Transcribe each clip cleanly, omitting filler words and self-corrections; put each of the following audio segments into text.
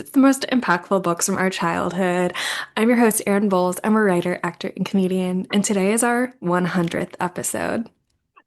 It's the most impactful books from our childhood. I'm your host, Erin Bowles. I'm a writer, actor, and comedian, and today is our 100th episode.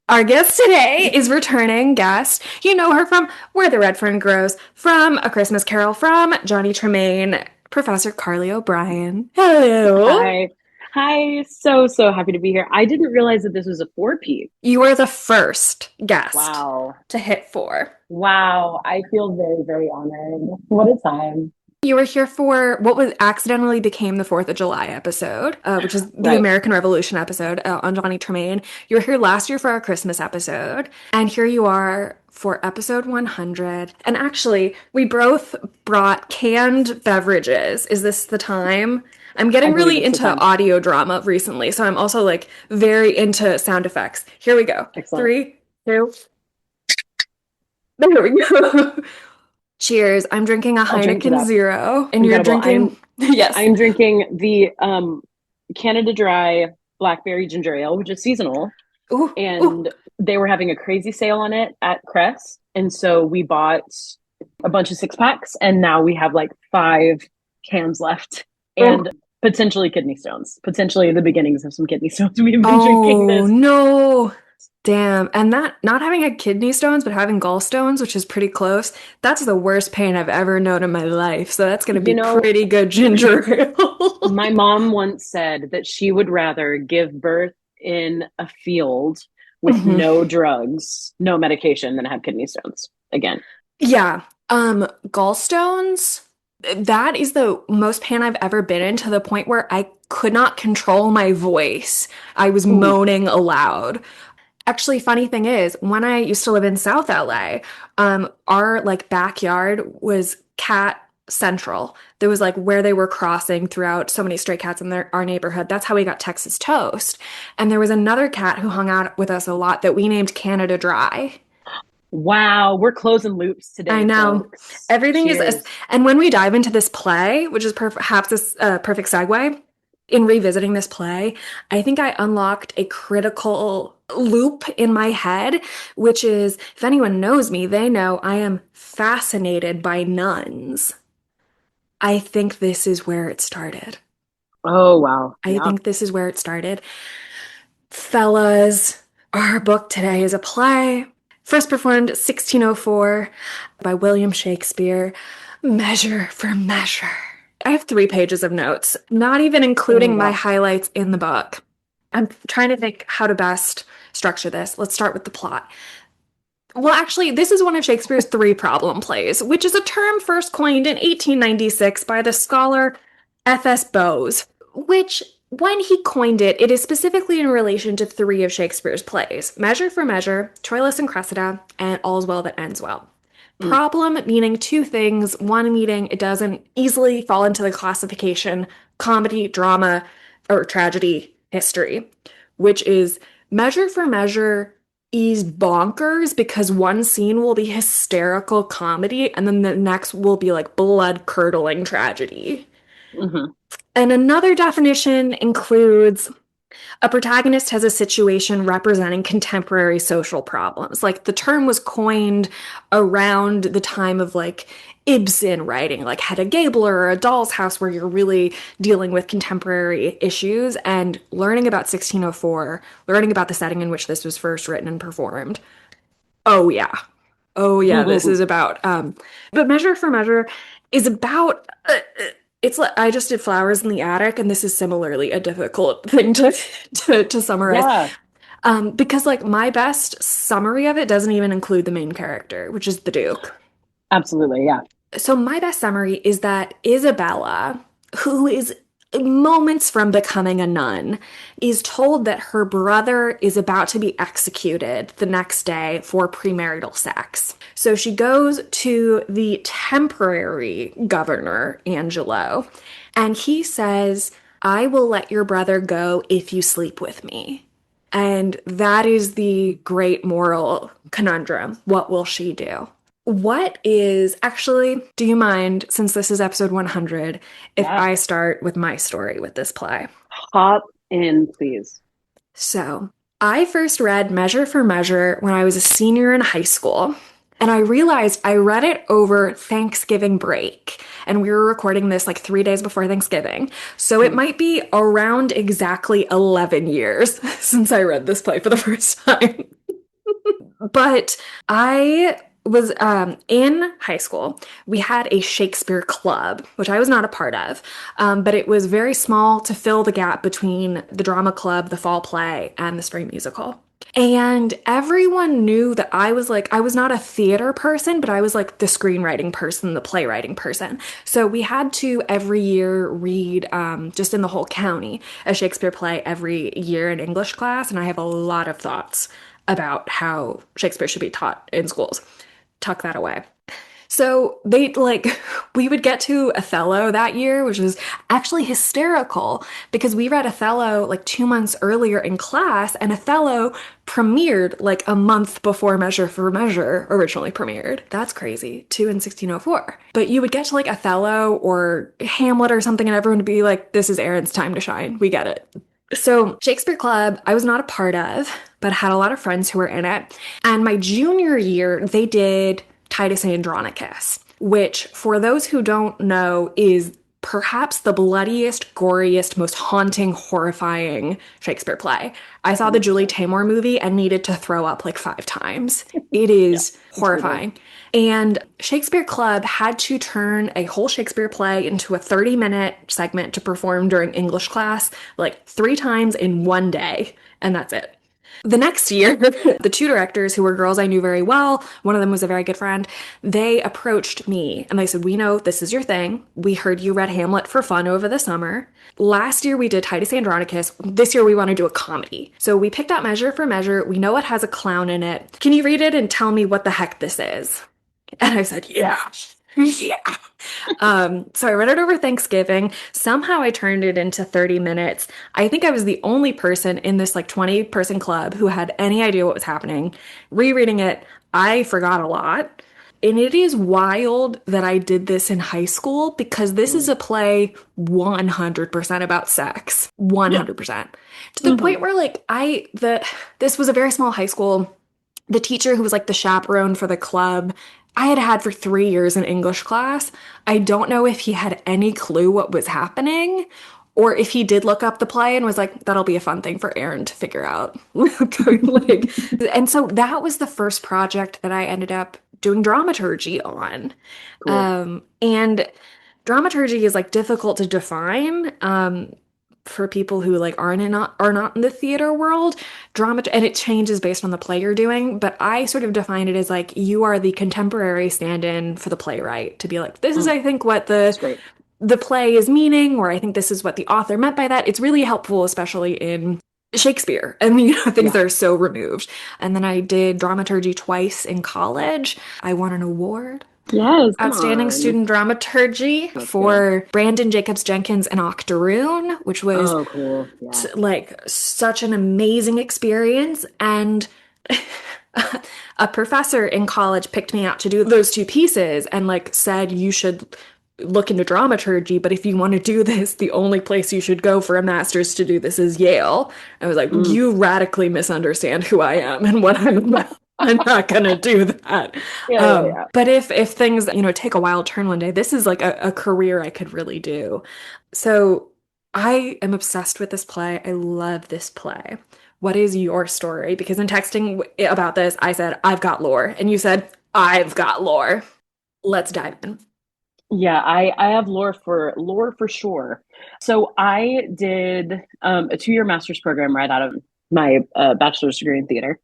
Our guest today is returning guest. You know her from Where the Red Fern Grows, from A Christmas Carol, from Johnny Tremaine, Professor Carly O'Brien. Hello. Hi. Hi. So happy to be here. I didn't realize that this was a four-peat. You are the first guest Wow. to hit four. Wow. I feel very, very honored. What a time. You were here for what was accidentally became the 4th of July episode, which is the Right. American Revolution episode on Johnny Tremaine. You were here last year for our Christmas episode, and here you are for episode 100. And actually, we both brought canned beverages. Is this the time? I'm I getting believe really it's the into time. audio drama recently, so I'm also like very into sound effects. Here we go. Excellent. Three, two, there we go. Cheers. I'm drinking a I'll drink to Heineken that. Zero, and you're Incredible. drinking, yes. I'm drinking the Canada Dry Blackberry Ginger Ale, which is seasonal, Ooh, ooh. and they were having a crazy sale on it at Crest. And so we bought a bunch of six packs, and now we have like five cans left. Oh, And potentially kidney stones, potentially the beginnings of some kidney stones. We've been drinking oh this. no. Damn. And that not having had kidney stones, but having gallstones, which is pretty close, that's the worst pain I've ever known in my life. So that's going to You be know, pretty good ginger ale. my mom once said that she would rather give birth in a field with Mhm. no drugs, no medication, than have kidney stones again. Yeah. Gallstones, that is the most pain I've ever been in to the point where I could not control my voice. I was Ooh, moaning aloud. Actually, funny thing is, when I used to live in South LA, our like backyard was cat central. There was like where they were crossing throughout so many stray cats in our neighborhood. That's how we got Texas Toast. And there was another cat who hung out with us a lot that we named Canada Dry. wow, we're closing loops I today, know. folks. Everything is, Cheers. and when we dive into this play, which is perhaps this perfect segue, in revisiting this play, I think I unlocked a critical loop in my head, which is if anyone knows me, they know I am fascinated by nuns. I think this is where it started. Oh, wow. I Yeah. think this is where it started. Fellas, our book today is a play, first performed 1604 by William Shakespeare, Measure for Measure. I have 3 pages of notes, not even Oh, including my wow. highlights in the book. I'm trying to think how to best structure this. Let's start with the plot. Well, actually, this is one of Shakespeare's three problem plays, which is a term first coined in 1896 by the scholar F.S. Bowes, which when he coined it, it is specifically in relation to three of Shakespeare's plays: Measure for Measure, Troilus and Cressida, and All's Well That Ends Well. Mm. Problem meaning two things. One meaning it doesn't easily fall into the classification comedy, drama, or tragedy history, which is Measure for Measure is bonkers because one scene will be hysterical comedy and then the next will be like blood curdling tragedy. Hmm. And another definition includes a protagonist has a situation representing contemporary social problems. Like the term was coined around the time of like Ibsen writing, like Hedda Gabler or A Doll's House, where you're really dealing with contemporary issues and learning about 1604, learning about the setting in which this was first written and performed. Oh, yeah. Oh, yeah, this is about, but Measure for Measure is about, it's like I just did Flowers in the Attic, and this is similarly a difficult thing to summarize. Yeah, Because like my best summary of it doesn't even include the main character, which is the Duke. absolutely. Yeah. So my best summary is that Isabella, who is moments from becoming a nun, is told that her brother is about to be executed the next day for premarital sex. So she goes to the temporary governor, Angelo, and he says, I will let your brother go if you sleep with me. And that is the great moral conundrum. What will she do? What is actually, do you mind, since this is episode 100, if Yeah. I start with my story with this play? Hop in, please. So, I first read Measure for Measure when I was a senior in high school. And I realized I read it over Thanksgiving break. And we were recording this like 3 days before Thanksgiving. So it Mm. might be around exactly 11 years since I read this play for the first time. But I was in high school. We had a Shakespeare club, which I was not a part of, but it was very small to fill the gap between the drama club, the fall play, and the spring musical. And everyone knew that I was not a theater person, but I was like the screenwriting person, the playwriting person. So we had to every year read, just in the whole county, a Shakespeare play every year in English class. And I have a lot of thoughts about how Shakespeare should be taught in schools. Tuck that away. So they like, we would get to Othello that year, which was actually hysterical because we read Othello like 2 months earlier in class, and Othello premiered like a month before Measure for Measure originally premiered. That's crazy, two in 1604. But you would get to like Othello or Hamlet or something, and everyone would be like, this is Aaron's time to shine. We get it. So, Shakespeare Club, I was not a part of, but had a lot of friends who were in it. And my junior year, they did Titus Andronicus, which, for those who don't know, is perhaps the bloodiest, goriest, most haunting, horrifying Shakespeare play. I saw the Julie 100%. Taymor movie and needed to throw up like 5 times. It Yeah, is it's brutal. horrifying. And Shakespeare Club had to turn a whole Shakespeare play into a 30-minute segment to perform during English class, like 3 times in one day. And that's it. The next year, the two directors, who were girls I knew very well, one of them was a very good friend, they approached me and they said, we know this is your thing. We heard you read Hamlet for fun over the summer. Last year we did Titus Andronicus. This year we want to do a comedy. So we picked out Measure for Measure. We know it has a clown in it. Can you read it and tell me what the heck this is? And I said, yeah. Yeah. So I read it over Thanksgiving. Somehow I turned it into 30 minutes. I think I was the only person in this like 20-person club who had any idea what was happening. Rereading it, I forgot a lot. And it is wild that I did this in high school because this is Mm. a play 100% about sex. Yeah. 100%. To the Hmm. point where like this was a very small high school. The teacher who was like the chaperone for the club, I had had for 3 years in English class. I don't know if he had any clue what was happening or if he did look up the play and was like, that'll be a fun thing for Aaron to figure out. Like, and so that was the first project that I ended up doing dramaturgy on. Cool. And dramaturgy is like difficult to define. For people who like are not in the theater world, drama, and it changes based on the play you're doing, but I sort of define it as like you are the contemporary stand-in for the playwright to be like, this is Mm. I think what That's great. the play is meaning, or I think this is what the author meant by that. It's really helpful, especially in Shakespeare and things Yeah. that are so removed. And then I did dramaturgy twice in college. I won an award, Yes, come Outstanding on. Student Dramaturgy, That's good. for Brandon Jacobs Jenkins and Octoroon, which was Oh, cool. Yeah. like such an amazing experience. And a professor in college picked me out to do those two pieces and like said, you should look into dramaturgy, but if you want to do this, the only place you should go for a master's to do this is Yale. I was like, Mm. you radically misunderstand who I am and what I'm about. I'm not gonna do that. Yeah, yeah, yeah. But if things, take a wild turn one day, this is like a career I could really do. So I am obsessed with this play. I love this play. What is your story? Because in texting about this, I said, I've got lore. And you said, I've got lore. Let's dive in. Yeah, I have lore for sure. So I did a 2 year master's program right out of my bachelor's degree in theater.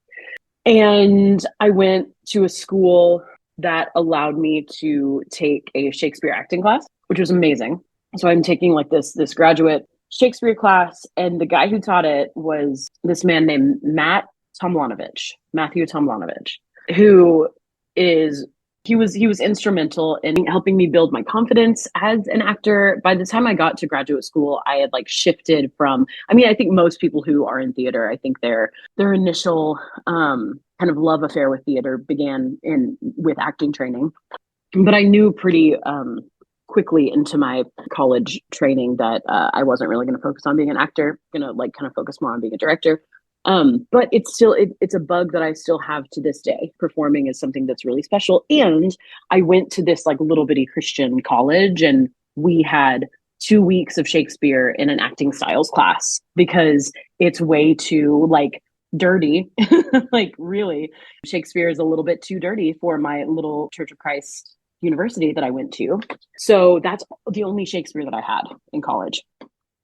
And I went to a school that allowed me to take a Shakespeare acting class, which was amazing. So I'm taking like this graduate Shakespeare class, and the guy who taught it was this man named Matthew Tomlanovich, who is he was instrumental in helping me build my confidence as an actor. By the time I got to graduate school, I had like shifted from, I mean, I think most people who are in theater, I think their initial kind of love affair with theater began in with acting training. But I knew pretty quickly into my college training that I wasn't really going to focus on being an actor, going to like kind of focus more on being a director. But it's a bug that I still have to this day. Performing is something that's really special. And I went to this like little bitty Christian college, and we had 2 weeks of Shakespeare in an acting styles class because it's way too like dirty. Like really, Shakespeare is a little bit too dirty for my little Church of Christ university that I went to. So that's the only Shakespeare that I had in college.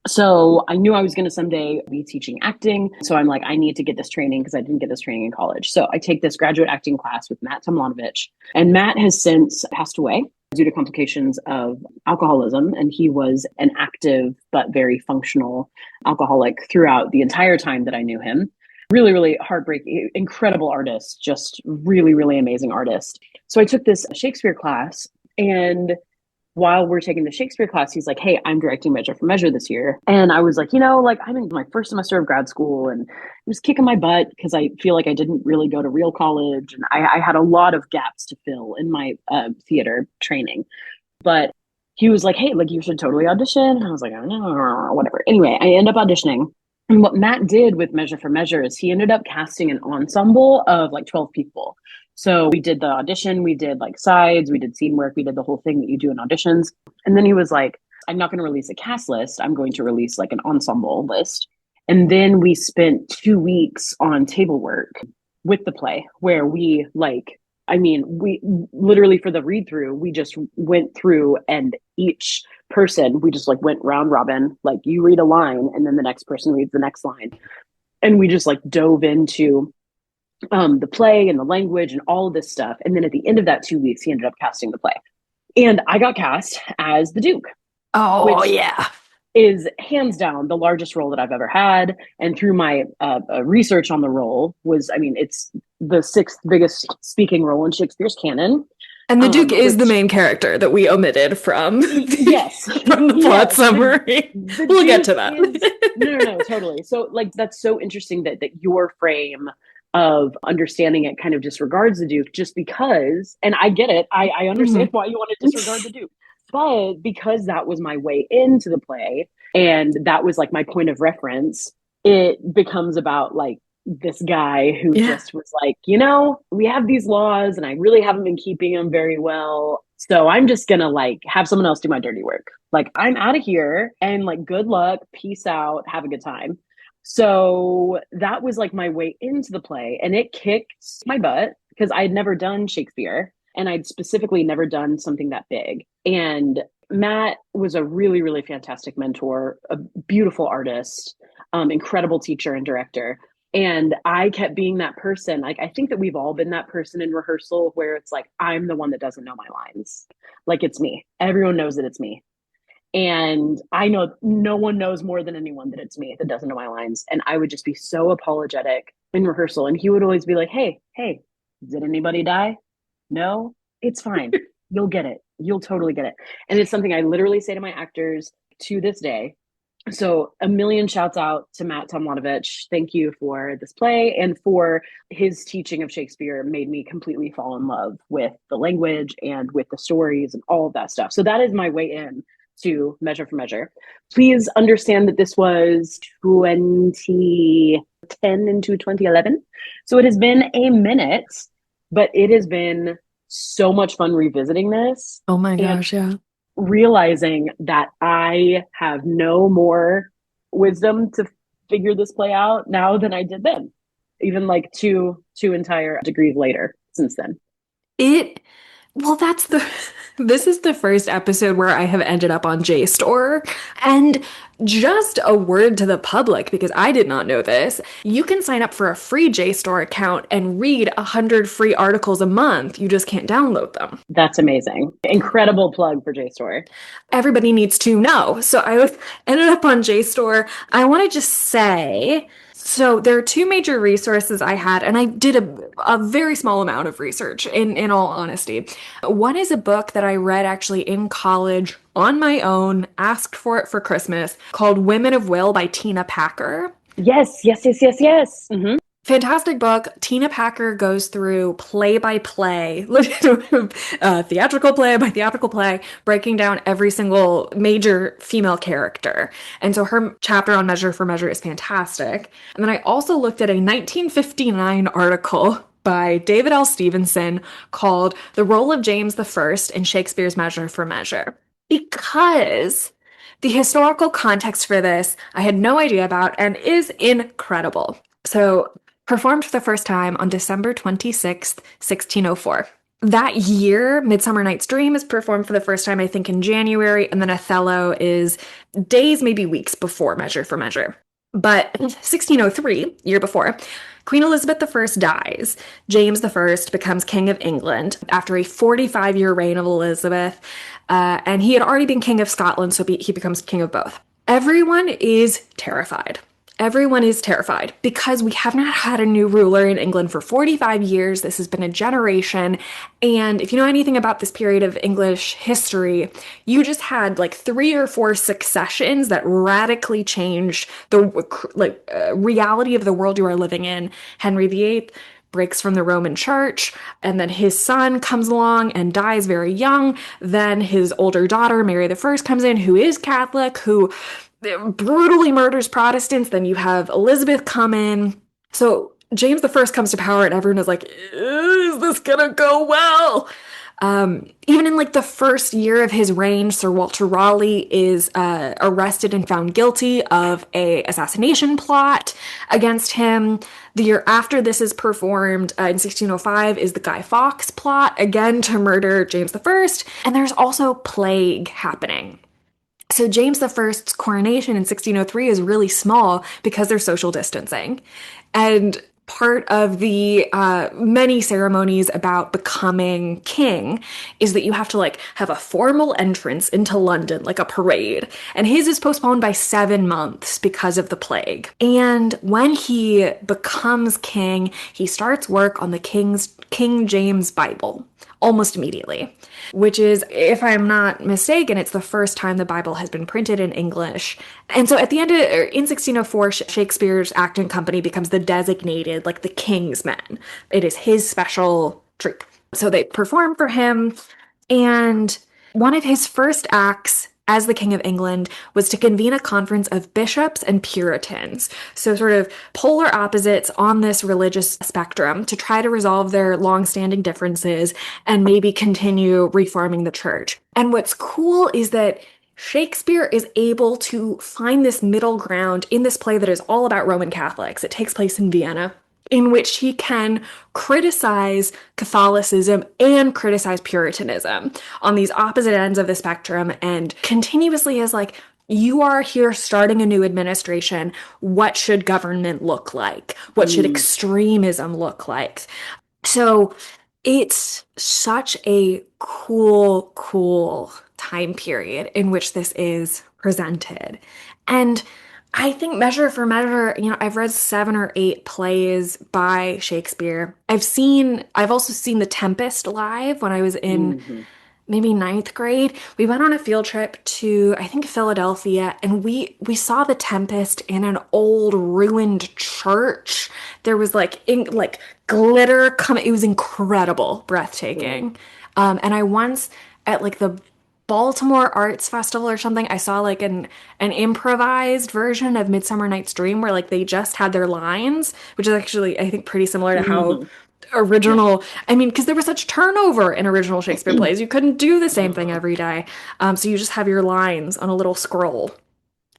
So I knew I was going to someday be teaching acting. So I'm like, I need to get this training because I didn't get this training in college. So I take this graduate acting class with Matt Tomlanovich. And Matt has since passed away due to complications of alcoholism. And he was an active but very functional alcoholic throughout the entire time that I knew him. Really, really heartbreaking, incredible artist, just really, really amazing artist. So I took this Shakespeare class, and while we're taking the Shakespeare class, he's like, hey, I'm directing Measure for Measure this year. And I was like, like I'm in my first semester of grad school and it was kicking my butt because I feel like I didn't really go to real college. And I had a lot of gaps to fill in my theater training. But he was like, hey, like you should totally audition. And I was like, oh, no, whatever. Anyway, I end up auditioning. And what Matt did with Measure for Measure is he ended up casting an ensemble of like 12 people. So we did the audition, we did like sides, we did scene work, we did the whole thing that you do in auditions. And then he was like, I'm not going to release a cast list. I'm going to release like an ensemble list. And then we spent 2 weeks on table work with the play where we literally for the read through, we just went through and each person, we just like went round robin, like you read a line and then the next person reads the next line. And we just like dove into the play and the language and all of this stuff. And then at the end of that 2 weeks, he ended up casting the play. And I got cast as the Duke, Oh, which yeah. is hands down the largest role that I've ever had. And through my research on the role it's the sixth biggest speaking role in Shakespeare's canon. And the Duke is the Which main character that we omitted from yes, from the plot yes, summary. the We'll get Duke to that. is no, totally. So like that's so interesting that your frame of understanding it kind of disregards the Duke just because, and I get it, I understand Mhm. why you want to disregard the Duke, but because that was my way into the play and that was like my point of reference, it becomes about like this guy who Yeah. just was like, we have these laws and I really haven't been keeping them very well. So I'm just gonna like have someone else do my dirty work. Like I'm out of here and like good luck, peace out, have a good time. So that was like my way into the play and it kicked my butt because I had never done Shakespeare and I'd specifically never done something that big. And Matt was a really, really fantastic mentor, a beautiful artist, incredible teacher and director. And I kept being that person. Like, I think that we've all been that person in rehearsal where it's like, I'm the one that doesn't know my lines. Like, it's me. Everyone knows that it's me. And I know no one knows more than anyone that it's me that doesn't know my lines. And I would just be so apologetic in rehearsal. And he would always be like, hey, did anybody die? No, it's fine. You'll get it. You'll totally get it. And it's something I literally say to my actors to this day. So a million shouts out to Matt Tomlanovich. Thank you for this play and for his teaching of Shakespeare made me completely fall in love with the language and with the stories and all of that stuff. So that is my way in to Measure for Measure. Please understand that this was 2010 into 2011. So it has been a minute, but it has been so much fun revisiting this. Oh my And gosh, yeah. realizing that I have no more wisdom to figure this play out now than I did then, even like two entire degrees later since then. It, well, this is the first episode where I have ended up on JSTOR. And just a word to the public, because I did not know this, you can sign up for a free JSTOR account and read 100 free articles a month. You just can't download them. That's amazing. Incredible plug for JSTOR. Everybody needs to know. So ended up on JSTOR. I want to just say, so there are two major resources I had, and I did a very small amount of research in all honesty. One is a book that I read actually in college on my own, asked for it for Christmas, called Women of Will by Tina Packer. Yes. Mm-hmm. Fantastic book. Tina Packer goes through play by play, theatrical play by theatrical play, breaking down every single major female character. And so her chapter on Measure for Measure is fantastic. And then I also looked at a 1959 article by David L. Stevenson called The Role of James the First in Shakespeare's Measure for Measure. Because the historical context for this I had no idea about and is incredible. So, performed for the first time on December 26th, 1604. That year, Midsummer Night's Dream is performed for the first time, I think, in January, and then Othello is days, maybe weeks before Measure for Measure. But 1603, year before, Queen Elizabeth I dies. James I becomes King of England after a 45-year reign of Elizabeth, and he had already been King of Scotland, so he becomes King of both. Everyone is terrified. Everyone is terrified because we have not had a new ruler in England for 45 years. This has been a generation. And if you know anything about this period of English history, you just had like 3 or 4 successions that radically changed the reality of the world you are living in. Henry VIII breaks from the Roman Church, and then his son comes along and dies very young. Then his older daughter, Mary I, comes in, who is Catholic, who brutally murders Protestants. Then you have Elizabeth come in. So James I comes to power, and everyone is like, is this gonna go well? Even in like the first year of his reign, Sir Walter Raleigh is arrested and found guilty of a assassination plot against him. The year after this is performed, in 1605, is the Guy Fawkes plot, again to murder James I. And there's also plague happening. So James I's coronation in 1603 is really small because they're social distancing. And part of the many ceremonies about becoming king is that you have to like have a formal entrance into London, like a parade. And his is postponed by 7 months because of the plague. And when he becomes king, he starts work on the King James Bible almost immediately, which is, if I'm not mistaken, it's the first time the Bible has been printed in English. And so at the end of, in 1604, Shakespeare's acting company becomes the designated, like the king's men. It is his special troupe. So they perform for him, and one of his first acts as the King of England was to convene a conference of bishops and Puritans, so sort of polar opposites on this religious spectrum, to try to resolve their long-standing differences and maybe continue reforming the church. And what's cool is that Shakespeare is able to find this middle ground in this play that is all about Roman Catholics. It takes place in Vienna, in which he can criticize Catholicism and criticize Puritanism on these opposite ends of the spectrum, and continuously is like, you are here starting a new administration. What should government look like? What should extremism look like? So it's such a cool time period in which this is presented. And I think Measure for Measure, I've read 7 or 8 plays by Shakespeare. I've also seen The Tempest live when I was in maybe 9th grade. We went on a field trip to, I think, Philadelphia, and we saw The Tempest in an old ruined church. There was like glitter coming. It was incredible, breathtaking. And I once at like the Baltimore Arts Festival or something, I saw like an improvised version of Midsummer Night's Dream where like they just had their lines, which is actually, I think, pretty similar to how original, I mean, because there was such turnover in original Shakespeare plays. You couldn't do the same thing every day. So you just have your lines on a little scroll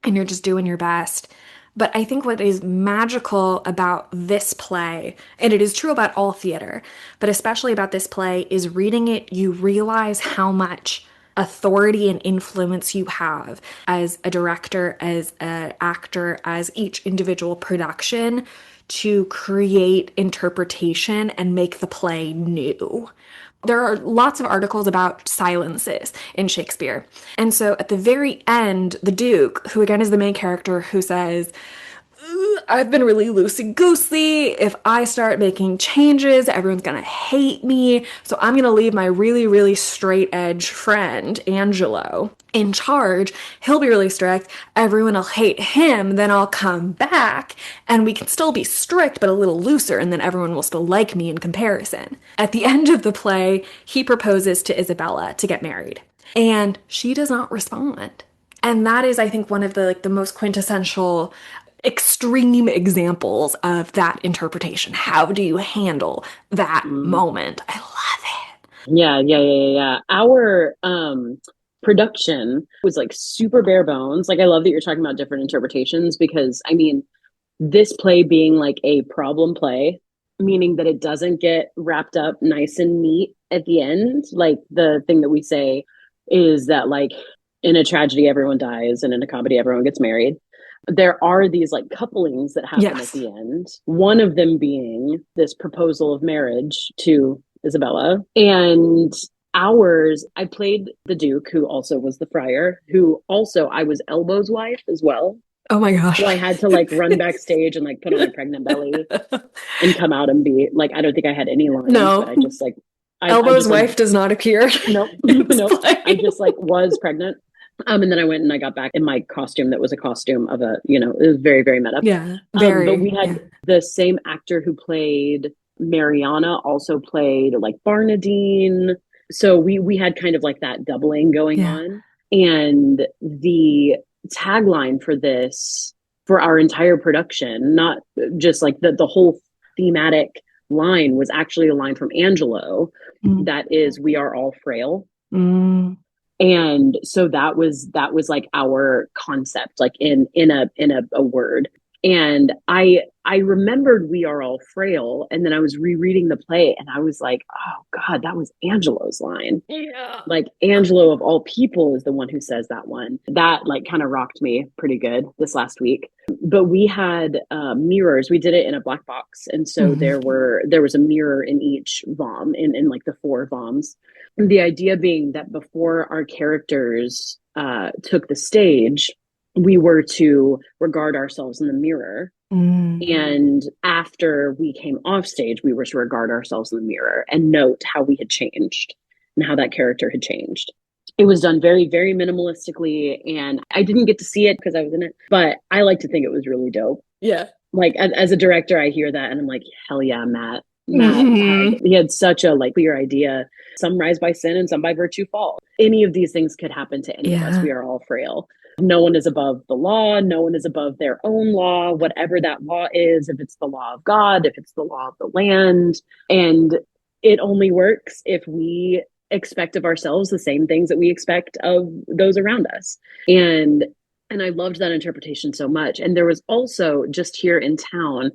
and you're just doing your best. But I think what is magical about this play, and it is true about all theater, but especially about this play, is reading it, you realize how much authority and influence you have as a director, as an actor, as each individual production to create interpretation and make the play new. There are lots of articles about silences in Shakespeare. And so at the very end, the Duke, who again is the main character, who says, I've been really loosey-goosey. If I start making changes, everyone's gonna hate me. So I'm gonna leave my really, really straight edge friend, Angelo, in charge. He'll be really strict. Everyone will hate him. Then I'll come back and we can still be strict, but a little looser. And then everyone will still like me in comparison. At the end of the play, he proposes to Isabella to get married. And she does not respond. And that is, I think, one of the the most quintessential extreme examples of that interpretation. How do you handle that Mm. moment? I love Yeah. Our production was like super bare bones. Like I love that you're talking about different interpretations because I mean, this play being like a problem play, meaning that it doesn't get wrapped up nice and neat at the end. Like the thing that we say is that like in a tragedy everyone dies and in a comedy everyone gets married. There are these like couplings that it. happen at Yes. the end. One of them being this proposal of marriage to Isabella. And ours, I played the Duke, who also was the friar, who also I was Elbow's wife as well. Oh my So I gosh. had to like run backstage and like put on my pregnant belly and come out and be like, I don't think I had any lines, but No. I just like, I Elbow's just like, wife does not appear nope, in this nope. I play. just like was pregnant. And then I went and I got back in my costume that was a costume of a, you know, it was very, very meta. Yeah, But we very. had Yeah. the same actor who played Mariana also played like Barnadine. So we had kind of like that doubling going Yeah. on. And the tagline for this, for our entire production, not just like the whole thematic line was actually a line from Angelo Mm. that is, we are all frail. Mm. And so that was like our concept, like in a word. And I remembered we are all frail, and then I was rereading the play and I was like, oh god, that was Angelo's line. Yeah. Like Angelo of all people is the one who says that one. That like kind of rocked me pretty good this last week. But we had mirrors. We did it in a black box, and so Mhm. there was a mirror in each vom, in like the four voms. The idea being that before our characters took the stage, we were to regard ourselves in the mirror. Mm. And after we came off stage, we were to regard ourselves in the mirror and note how we had changed and how that character had changed. It was done very, very minimalistically, and I didn't get to see it because I was in it, but I like to think it was really dope. Yeah. Like as a director, I hear that and I'm like, hell yeah, Matt. Mhm. He had such a like clear idea. Some rise by sin and some by virtue fall. Any of these things could happen to any of us. Yeah. We are all frail. No one is above the law. No one is above their own law, whatever that law is, if it's the law of God, if it's the law of the land. And it only works if we expect of ourselves the same things that we expect of those around us. And I loved that interpretation so much. And there was also just here in town,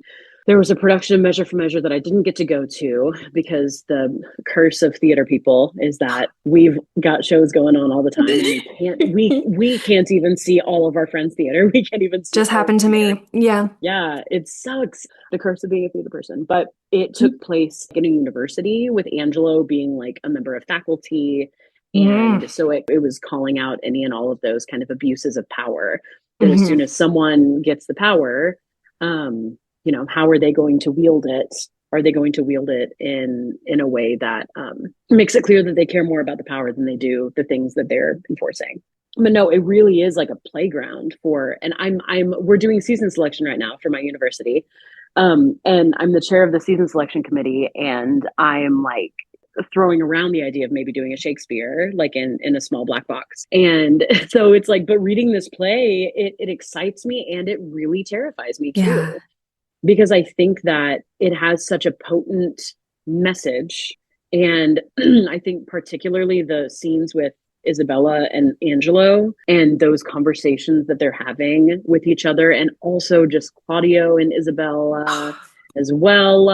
there was a production of Measure for Measure that I didn't get to go to because the curse of theater people is that we've got shows going on all the time and we can't even see all of our friends' theater. We can't even see Just all of happened the to theater. me. Yeah. Yeah, it sucks. The curse of being a theater person. But it took place in a university with Angelo being like a member of faculty. Mm. And so it was calling out any and all of those kind of abuses of power. That as Hmm. soon as someone gets the power, how are they going to wield it? Are they going to wield it in a way that makes it clear that they care more about the power than they do the things that they're enforcing? But no, it really is like a playground for, and we're doing season selection right now for my university. And I'm the chair of the season selection committee, and I'm like throwing around the idea of maybe doing a Shakespeare like in a small black box. And so it's like, but reading this play, it excites me and it really terrifies me Yeah. too, because I think that it has such a potent message. And I think particularly the scenes with Isabella and Angelo and those conversations that they're having with each other, and also just Claudio and Isabella as well.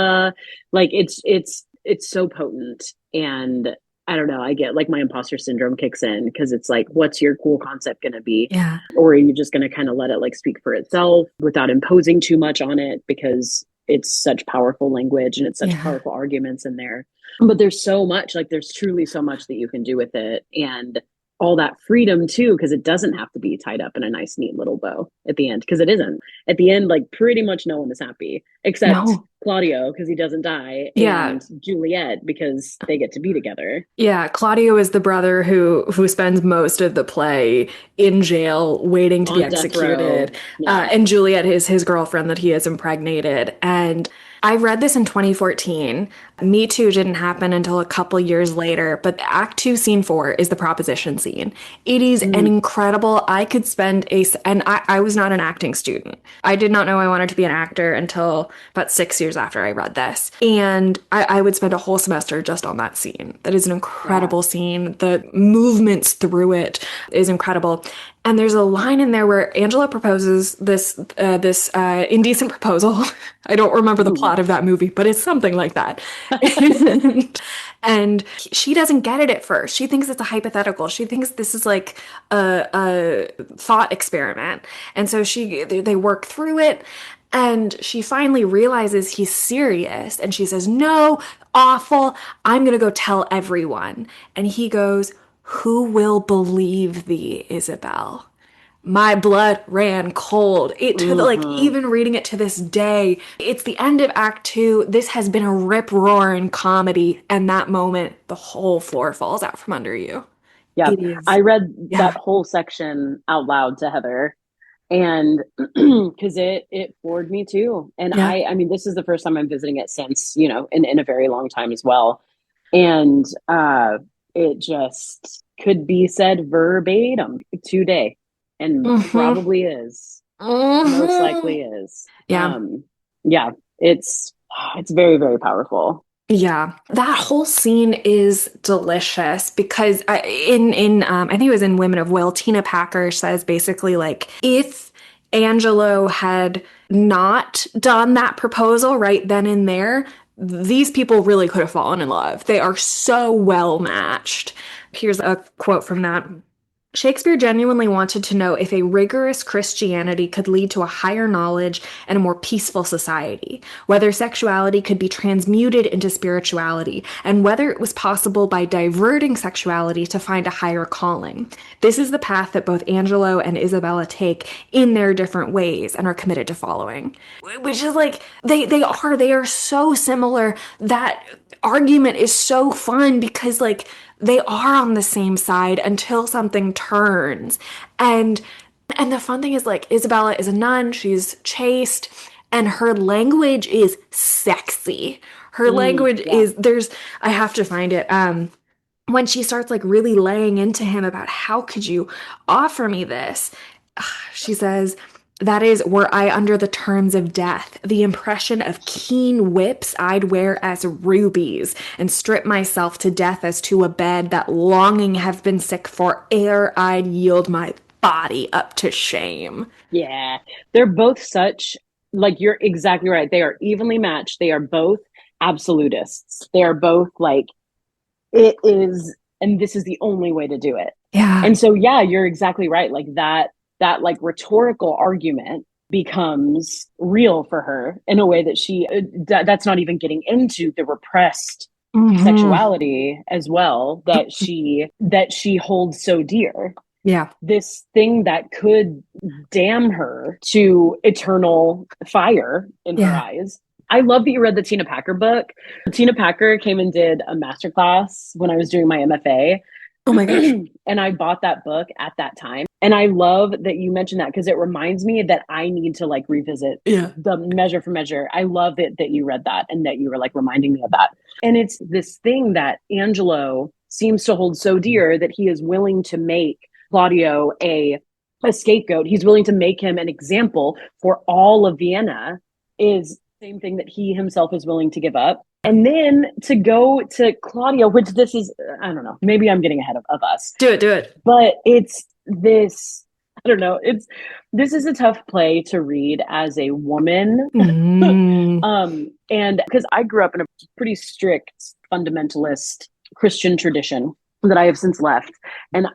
Like it's so potent. And I don't know, I get like my imposter syndrome kicks in because it's like, what's your cool concept going to be? Yeah. Or are you just going to kind of let it like speak for itself without imposing too much on it, because it's such powerful language and it's such Yeah. powerful arguments in there? But there's so much, like there's truly so much that you can do with it. And all that freedom too, because it doesn't have to be tied up in a nice, neat little bow at the end, because it isn't. At the end, like pretty much no one is happy except No. Claudio because he doesn't die, Yeah. and Juliet because they get to be together. Yeah, Claudio is the brother who spends most of the play in jail waiting to be On death row. executed. Yeah. And Juliet is his girlfriend that he has impregnated. And I read this in 2014. Me Too didn't happen until a couple years later, but Act 2, Scene 4 is the proposition scene. It is an Mm. incredible, I could spend and I was not an acting student. I did not know I wanted to be an actor until about 6 years after I read this. And I would spend a whole semester just on that scene. That is an Yeah. incredible scene. The movements through it is incredible. And there's a line in there where Angela proposes this indecent proposal. I don't remember the plot of that movie, but it's something like that. And she doesn't get it at first. She thinks it's a hypothetical. She thinks this is like a thought experiment. And so they work through it. And she finally realizes he's serious. And she says, "No, awful. I'm going to go tell everyone." And he goes, "Who will believe thee, Isabel?" My blood ran cold. Like Mm-hmm. even reading it to this day, it's the end of Act 2. This has been a rip roaring comedy, and that moment, the whole floor falls out from under you. Yeah. It is, I read that yeah, whole section out loud to Heather, and because it floored me too. And yeah. I mean, this is the first time I'm visiting it since, in a very long time as well. And it just could be said verbatim today, and Mm-hmm. probably is, most Mm-hmm. likely is. Yeah. Yeah, it's very, very powerful. Yeah, that whole scene is delicious because I think it was in Women of Will, Tina Packer says basically like if Angelo had not done that proposal right then and there, these people really could have fallen in love. They are so well matched. Here's a quote from that. Shakespeare genuinely wanted to know if a rigorous Christianity could lead to a higher knowledge and a more peaceful society, whether sexuality could be transmuted into spirituality, and whether it was possible by diverting sexuality to find a higher calling. This is the path that both Angelo and Isabella take in their different ways and are committed to following. Which is like they are so similar. That argument is so fun because like they are on the same side until something turns. And and the fun thing is like Isabella is a nun, she's chaste, and her language is sexy. Her language Yeah. is there's I have to find it. When she starts like really laying into him about how could you offer me this, she says, "That is, were I under the terms of death, the impression of keen whips I'd wear as rubies, and strip myself to death as to a bed that longing have been sick for ere I'd yield my body up to shame." Yeah. They're both such, like, you're exactly right. They are evenly matched. They are both absolutists. They are both like, it is, and this is the only way to do it. Yeah. And so, yeah, you're exactly right. Like that like rhetorical argument becomes real for her in a way that that's not even getting into the repressed Hmm. sexuality as well that she holds so dear, Yeah. this thing that could damn her to eternal fire in her Yeah. eyes. I love that you read the Tina Packer book. Tina Packer came and did a masterclass when I was doing my MFA. Oh my gosh. And I bought that book at that time. And I love that you mentioned that because it reminds me that I need to like revisit Yeah. the Measure for Measure. I love it that you read that and that you were like reminding me of that. And it's this thing that Angelo seems to hold so dear that he is willing to make Claudio a scapegoat. He's willing to make him an example for all of Vienna, is the same thing that he himself is willing to give up. And then to go to Claudio, which this is, I don't know, maybe I'm getting ahead of us, Do it. Do it. but it's this, I don't know, this is a tough play to read as a woman. Mm. And because I grew up in a pretty strict fundamentalist Christian tradition that I have since left. And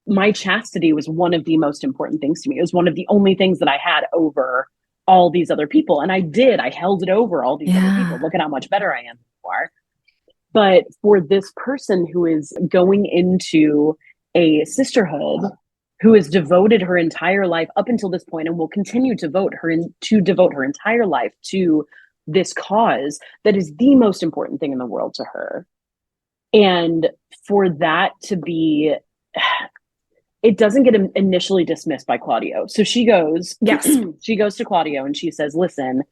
my chastity was one of the most important things to me. It was one of the only things that I had over all these other people. And I held it over all these other people. Yeah. Look at how much better I am for. But for this person who is going into a sisterhood who has devoted her entire life up until this point and will continue to devote her entire life to this cause that is the most important thing in the world to her. And for that to be, it doesn't get initially dismissed by Claudio. So she goes, Yes. she goes to Claudio and she says, listen,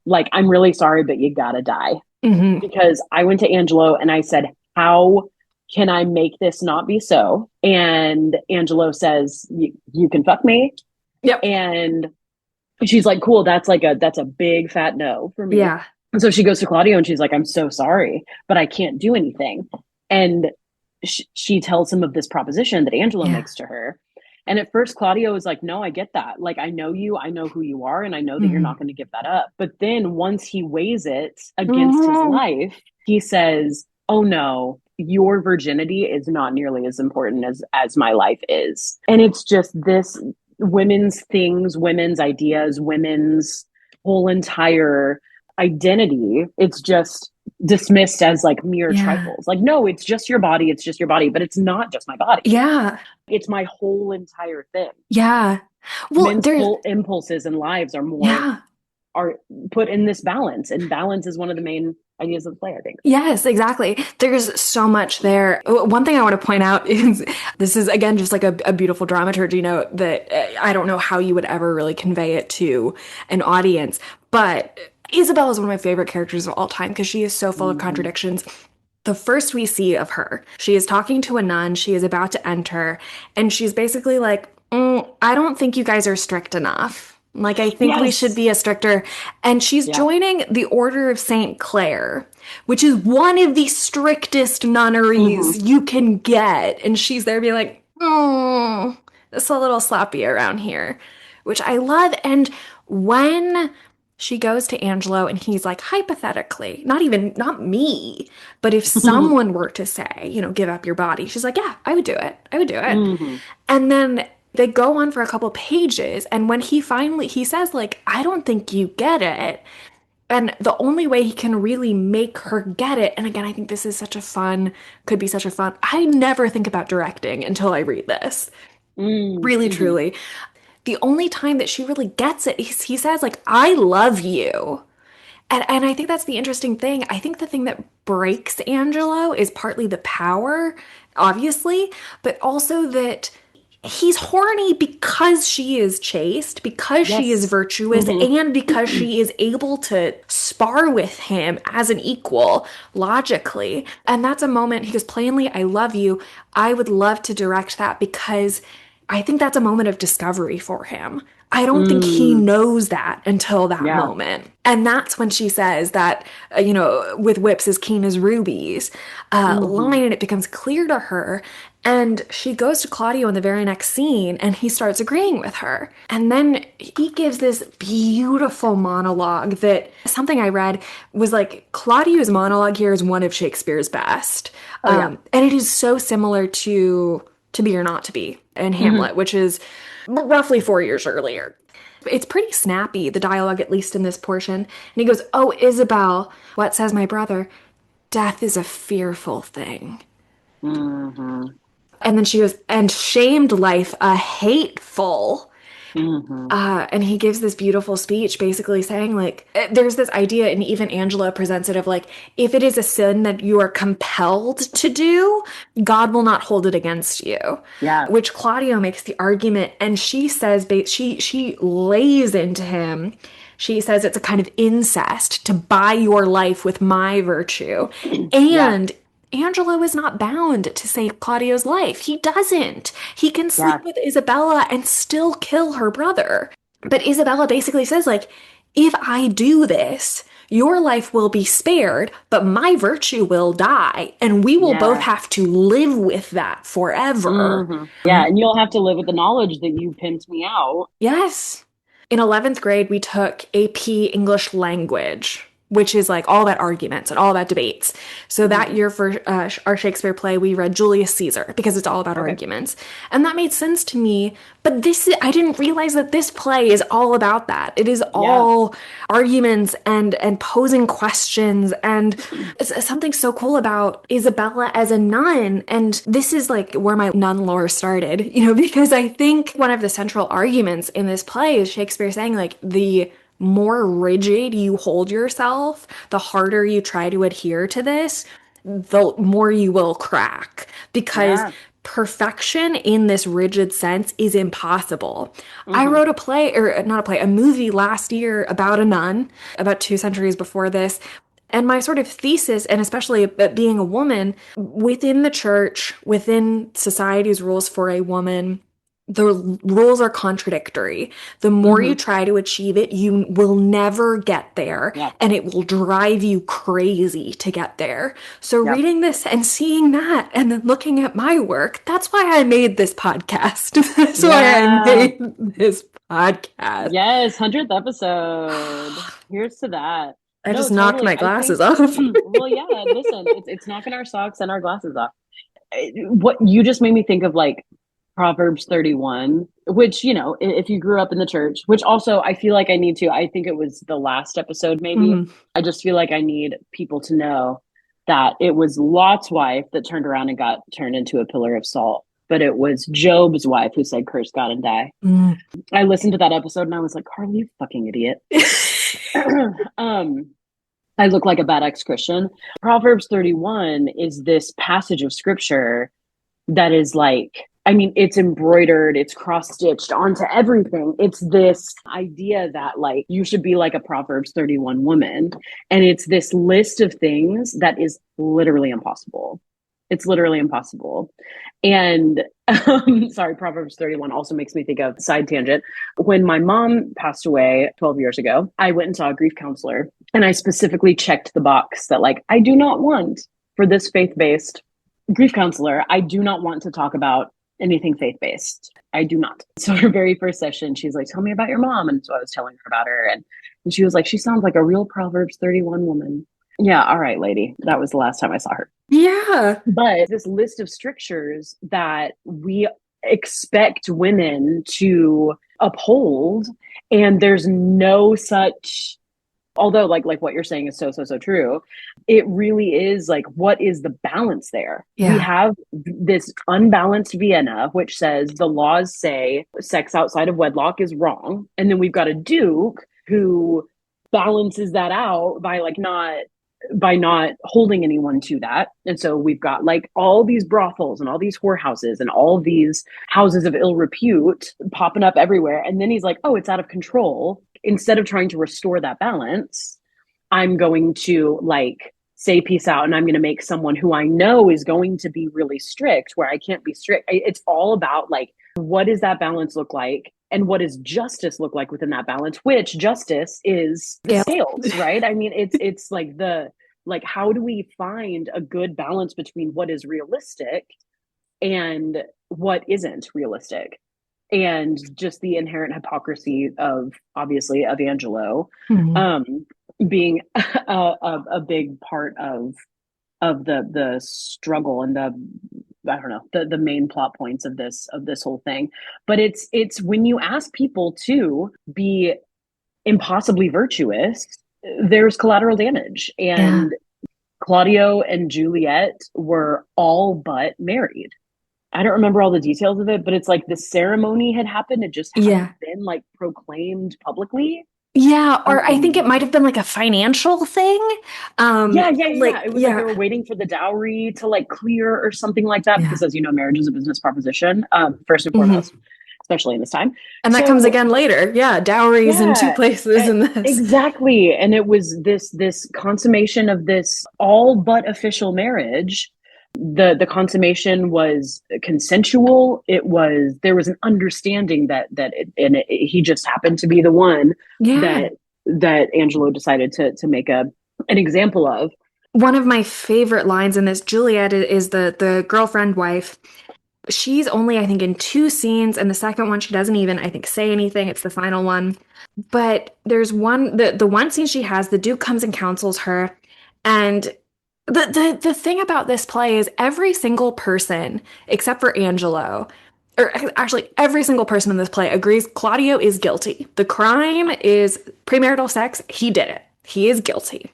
like, I'm really sorry, but you gotta die. Hmm. Because I went to Angelo and I said, how can I make this not be so? And Angelo says, you can fuck me. Yep. And she's like, cool, that's a big fat no for me. Yeah. And so she goes to Claudio and she's like, I'm so sorry, but I can't do anything. And she tells him of this proposition that Angelo Yeah. makes to her. And at first, Claudio is like, no, I get that. Like, I know you, I know who you are, and I know that you're Hmm. not going to give that up. But then once he weighs it against his Hmm. life, he says, oh no, your virginity is not nearly as important as my life is. And it's just this women's things, women's ideas, women's whole entire identity. It's just dismissed as like mere Yeah. trifles. Like, no, it's just your body, it's just your body, but it's not just my body. Yeah. It's my whole entire thing. Yeah. Well, Men's there's, whole impulses and lives yeah. are put in this balance, and balance is one of the main ideas of the play, I think. Yes, exactly. There's so much there. One thing I want to point out is this is again just like a beautiful dramaturgy note that I don't know how you would ever really convey it to an audience, but Isabel is one of my favorite characters of all time because she is so full of Mm-hmm. contradictions. The first we see of her, she is talking to a nun, she is about to enter, and she's basically like, I don't think you guys are strict enough. Like, I think we should Yes. be a stricter. And she's Yeah. joining the Order of St. Clare, which is one of the strictest Mm-hmm. nunneries you can get. And she's there being like, it's a little sloppy around here, which I love. And when she goes to Angelo and he's like, hypothetically, not me, but if someone were to say, give up your body, she's like, yeah, I would do it. I would do it. Mm-hmm. And then they go on for a couple pages. And when he says, like, I don't think you get it. And the only way he can really make her get it, and again, I think this is could be such a fun, I never think about directing until I read this. Really, Mm-hmm. truly. The only time that she really gets it, he says, like, I love you. And I think that's the interesting thing. I think the thing that breaks Angelo is partly the power, obviously, but also that he's horny because she is chaste, because she is Yes. virtuous, Mm-hmm. and because she is able to spar with him as an equal logically. And that's a moment he goes, plainly, I love you. I would love to direct that because I think that's a moment of discovery for him. I don't think he Mm. knows that until that Yeah. moment. And that's when she says that, with whips as keen as rubies, Mm-hmm. line, and it becomes clear to her. And she goes to Claudio in the very next scene and he starts agreeing with her. And then he gives this beautiful monologue that something I read was like Claudio's monologue here is one of Shakespeare's best. Oh yeah. And it is so similar to Be or Not to Be and Mm-hmm. Hamlet, which is roughly 4 years earlier. It's pretty snappy, the dialogue, at least in this portion. And he goes, oh, Isabel, what says my brother? Death is a fearful thing. Mm-hmm. And then she goes, and shamed life a hateful. Mm-hmm. And he gives this beautiful speech basically saying, like, there's this idea, and even Angela presents it of like, if it is a sin that you are compelled to do, God will not hold it against you. Yeah. Which Claudio makes the argument, and she says, she lays into him. She says it's a kind of incest to buy your life with my virtue. Yeah. And Angelo is not bound to save Claudio's life. He doesn't. He can sleep Yeah. with Isabella and still kill her brother. But Isabella basically says, like, if I do this, your life will be spared, but my virtue will die, and we will both Yeah. have to live with that forever. Mm-hmm. Yeah. And you'll have to live with the knowledge that you pimped me out. Yes. In 11th grade, we took AP English language. which is like all about arguments and all about debates. So that Hmm. year for our Shakespeare play, we read Julius Caesar because it's all about Okay. arguments. And that made sense to me. But I didn't realize that this play is all about that. It is Yeah. all arguments and posing questions. And it's something so cool about Isabella as a nun. And this is like where my nun lore started, because I think one of the central arguments in this play is Shakespeare saying like the more rigid you hold yourself, the harder you try to adhere to this, the more you will crack. Because Yeah. perfection in this rigid sense is impossible. I Hmm. wrote a play, or not a play, a movie last year about a nun, about 2 centuries before this. And my sort of thesis, and especially being a woman within the church, within society's rules for a woman, the rules are contradictory. The more you Hmm. try to achieve it, you will never get there, Yeah. and it will drive you crazy to get there. So, Yeah. reading this and seeing that, and then looking at my work, that's why I made this podcast. That's why I Yeah. made this podcast. Yes, 100th episode. Here's to that. I No, just knocked totally. my I glasses think, off. well, yeah, listen, it's knocking our socks and our glasses off. What you just made me think of, like, Proverbs 31, which, if you grew up in the church, which also I feel like I need to, I think it was the last episode, maybe. Mhm. I just feel like I need people to know that it was Lot's wife that turned around and got turned into a pillar of salt, but it was Job's wife who said, curse God and die. Mm. I listened to that episode and I was like, Carly, you fucking idiot. um, I look like a bad ex-Christian. Proverbs 31 is this passage of scripture that is like, I mean, it's embroidered, it's cross-stitched onto everything. It's this idea that like you should be like a Proverbs 31 woman. And it's this list of things that is literally impossible. It's literally impossible. And sorry, Proverbs 31 also makes me think of, side tangent. When my mom passed away 12 years ago, I went and saw a grief counselor and I specifically checked the box that, like, I do not want, for this faith based grief counselor, I do not want to talk about anything faith based. I do not. So, her very first session, she's like, tell me about your mom. And so I was telling her about her. And she was like, she sounds like a real Proverbs 31 woman. Yeah, all right, lady. That was the last time I saw her. Yeah. But this list of strictures that we expect women to uphold, and there's no such, although like what you're saying is so true, it really is like, what is the balance there? We Yeah. have this unbalanced Vienna, which says the laws say sex outside of wedlock is wrong, and then we've got a duke who balances that out by not holding anyone to that. And so we've got like all these brothels and all these whorehouses and all these houses of ill repute popping up everywhere. And then he's like, oh, it's out of control. Instead of trying to restore that balance, I'm going to like say peace out, and I'm going to make someone who I know is going to be really strict where I can't be strict. It's all about like, what does that balance look like? And what does justice look like within that balance? Which justice is the Yeah. scales, right? I mean, it's like how do we find a good balance between what is realistic and what isn't realistic? And just the inherent hypocrisy of, obviously, of Angelo, Mhm. um, being a big part of the struggle and the, I don't know, the main plot points of this whole thing. But it's when you ask people to be impossibly virtuous, there's collateral damage. Yeah. And Claudio and Juliet were all but married. I don't remember all the details of it, but it's like the ceremony had happened. It just hadn't Yeah. been like proclaimed publicly. Yeah, or I think it Um, might have been like a financial thing. yeah. Like, It was like they yeah, were waiting for the dowry to like clear or something like that, yeah. because as you know, marriage is a business proposition, first and Hmm. foremost, especially in this time. And that comes So again later. Yeah, dowries in two yeah, places in this. exactly. And it was this consummation of this all but official marriage. The consummation was consensual. There was an understanding he just happened to be the one Yeah. that Angelo decided to make an example of. One of my favorite lines in this, Juliet is the girlfriend wife. She's only, I think, in two scenes, and the second one she doesn't even, I think, say anything. It's the final one. But there's the one scene she has, the Duke comes and counsels her, and the thing about this play is every single person, except for Angelo, or actually every single person in this play agrees Claudio is guilty. The crime is premarital sex. He did it. He is guilty.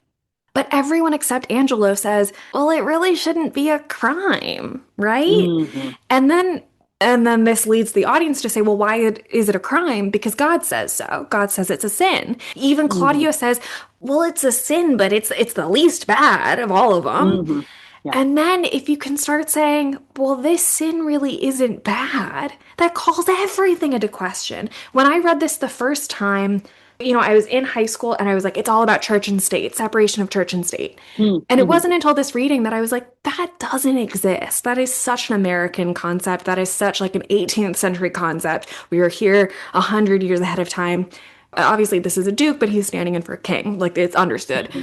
But everyone except Angelo says, well, it really shouldn't be a crime, right? Hmm. And then and then this leads the audience to say, well, why is it a crime? Because God says so. God says it's a sin. Even Hmm. Claudio says, well, it's a sin, but it's the least bad of all of them. Hmm. Yeah. And then if you can start saying, well, this sin really isn't bad, that calls everything into question. When I read this the first time, I was in high school and I was like, it's all about church and state, separation of church and state. And it Mm-hmm. wasn't until this reading that I was like, that doesn't exist. That is such an American concept. That is such like an 18th century concept. We were here 100 years ahead of time. Obviously, this is a duke, but he's standing in for a king. Like, it's understood. Hmm.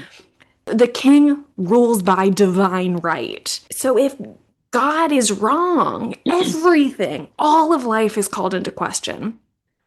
The king rules by divine right. So if God is wrong, everything, all of life is called into question.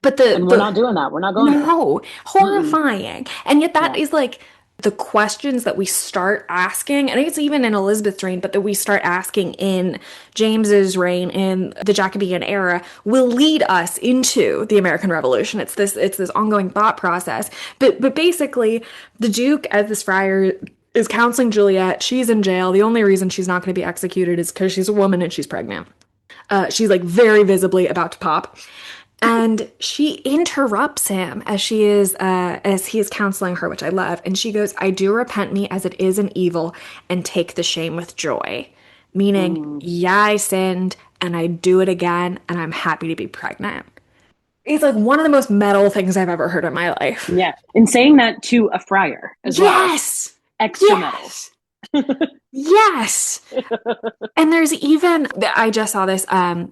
But And we're not doing that. We're not going there. no, Mm-mm. horrifying. And yet that Yeah. is like the questions that we start asking, and it's even in Elizabeth's reign, but that we start asking in James's reign in the Jacobean era will lead us into the American Revolution. It's this ongoing thought process. But basically, the Duke as this friar is counseling Juliet. She's in jail. The only reason she's not going to be executed is because she's a woman and she's pregnant. She's like very visibly about to pop. And she interrupts him as he is counseling her, which I love. And she goes, I do repent me as it is an evil and take the shame with joy. Meaning, Mm. yeah, I sinned and I do it again and I'm happy to be pregnant. It's like one of the most metal things I've ever heard in my life. Yeah. And saying that to a friar as well. Yes! Extra metal. Yes! Yes! And there's even I just saw this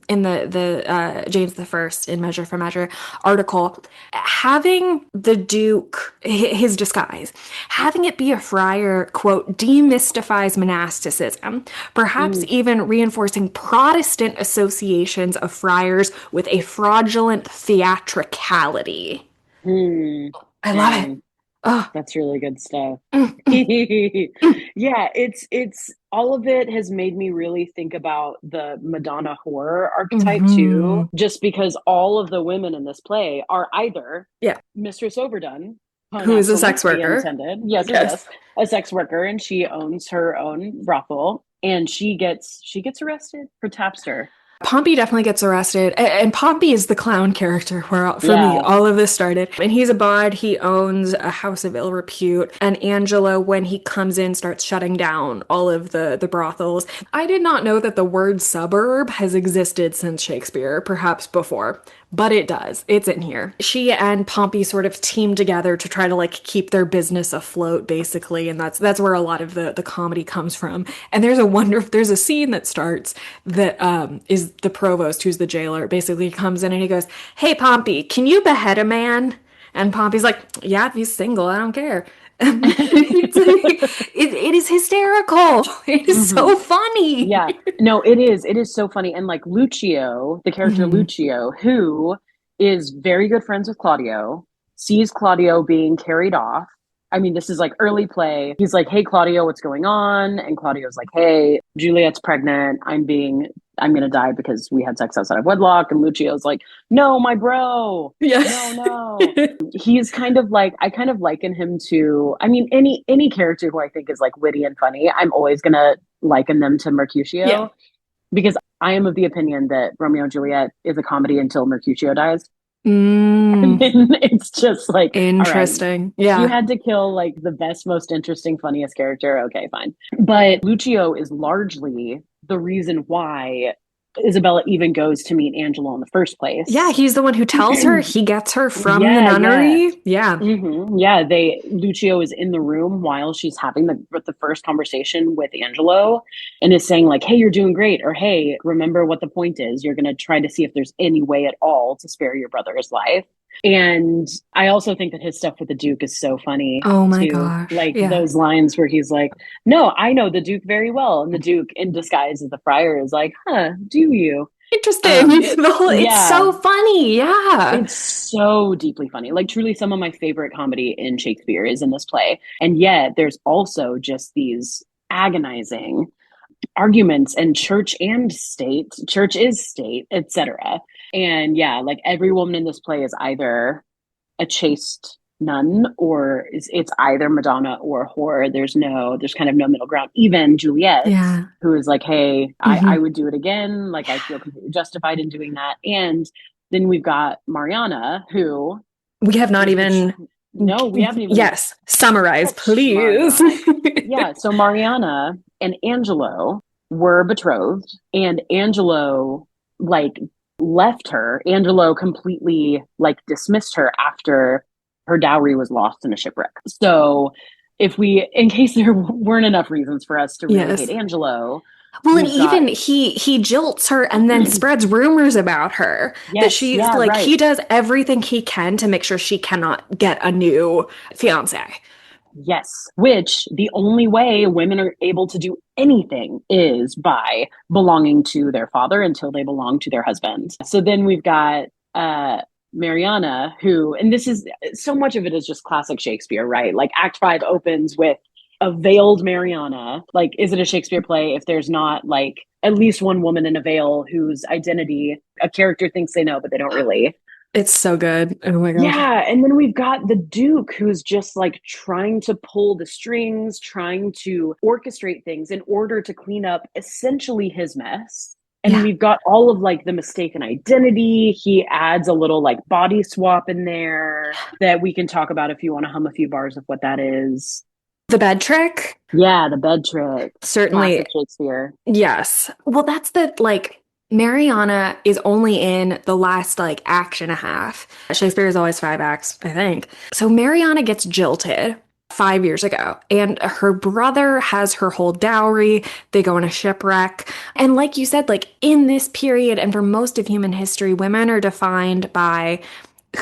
in the James the First in Measure for Measure article, having the Duke his disguise, having it be a friar, quote, demystifies monasticism, perhaps Mm. even reinforcing Protestant associations of friars with a fraudulent theatricality. Mm. I love it. Dang. Oh, That's really good stuff. mm, mm, mm, Yeah, it's all of it has made me really think about the Madonna horror archetype too, mhm. just because all of the women in this play are either Yeah, Mistress Overdone, pun who is a sex absolutely worker? intended. Yes, yes, Yes. yes. A sex worker, and she owns her own brothel, and she gets arrested for tapster. Pompey definitely gets arrested, and Pompey is the clown character where, for me, Yeah. all of this started. And he's a bard, he owns a house of ill repute, and Angelo, when he comes in, starts shutting down all of the brothels. I did not know that the word suburb has existed since Shakespeare, perhaps before, but it does. It's in here. She and Pompey sort of team together to try to like keep their business afloat, basically, and that's where a lot of the comedy comes from. And there's a scene that starts that is the provost, who's the jailer, basically comes in and he goes, "Hey Pompey, can you behead a man?" And Pompey's like, "Yeah, if he's single, I don't care." It is hysterical. It is Hmm. so funny. Yeah. No, it is. It is so funny. And like Lucio, the character Mhm. Lucio, who is very good friends with Claudio, sees Claudio being carried off. I mean, this is like early play. He's like, "Hey, Claudio, what's going on?" And Claudio's like, "Hey, Juliet's pregnant. I'm going to die because we had sex outside of wedlock." And Lucio's like, "No, my bro. Yeah. No, no." He's kind of like, I kind of liken him to, I mean, any character who I think is like witty and funny, I'm always going to liken them to Yeah. Mercutio, because I am of the opinion that Romeo and Juliet is a comedy until Mercutio dies. And Mm, then it's just like, all right, interesting. you Yeah. had to kill like the best, most interesting, funniest character. Okay, fine. But Lucio is largely the reason why Isabella even goes to meet Angelo in the first Yeah, place. he's the one who tells her. He gets her from the Yeah, yeah. nunnery. Yeah. Yeah, they Lucio is in the room while she's having the first conversation with Angelo, and is saying like, "Hey, you're doing great," or "Hey, remember what the point is. You're going to try to see if there's any way at all to spare your brother's life." And I also think that his stuff with the Duke is so funny Oh my too. gosh. Like Yeah. those lines where he's like, "No, I know the Duke very well," and the Duke in disguise as the friar is like, "Huh, do you?" Interesting. It's Yeah, so funny. Yeah. it's so deeply funny. Like truly some of my favorite comedy in Shakespeare is in this play. And yet there's also just these agonizing arguments and church and state, church is state, etc. And yeah, like every woman in this play is either a chaste nun or it's either Madonna or whore. There's kind of no middle ground. Even Juliet, Yeah. who is like, hey, I Hmm. would do it again. Like I feel completely justified in doing that. And then we've got Mariana, who We have not is even, no, we haven't even yes, summarize, touched please. Mariana. Yeah, so Mariana and Angelo were betrothed, and Angelo like left her. Angelo completely like dismissed her after her dowry was lost in a shipwreck. So, if we, in case there weren't enough reasons for us to really hate Yes. Angelo, Well, and we've got even he jilts her and then spreads rumors about her that yes, she's yeah, like right. he does everything he can to make sure she cannot get a new fiance. Yes, which the only way women are able to do anything is by belonging to their father until they belong to their husband. So then we've got Mariana, who, and this is so much of it is just classic Shakespeare, right? Like Act Five opens with a veiled Mariana. Like, is it a Shakespeare play if there's not like at least one woman in a veil whose identity a character thinks they know, but they don't really? It's so good. Oh my gosh. Yeah, and then we've got the Duke who's just like trying to pull the strings, trying to orchestrate things in order to clean up essentially his mess. And Yeah. we've got all of like the mistaken identity. He adds a little like body swap in there that we can talk about if you want to hum a few bars of what that is. The bed trick? Yeah, the bed trick. Certainly, Classic Shakespeare. yes. Well, that's the like Mariana is only in the last like act and a half. Shakespeare is always 5 acts, I think. So Mariana gets jilted 5 years ago, and her brother has her whole dowry. They go on a shipwreck. And like you said, like in this period and for most of human history, women are defined by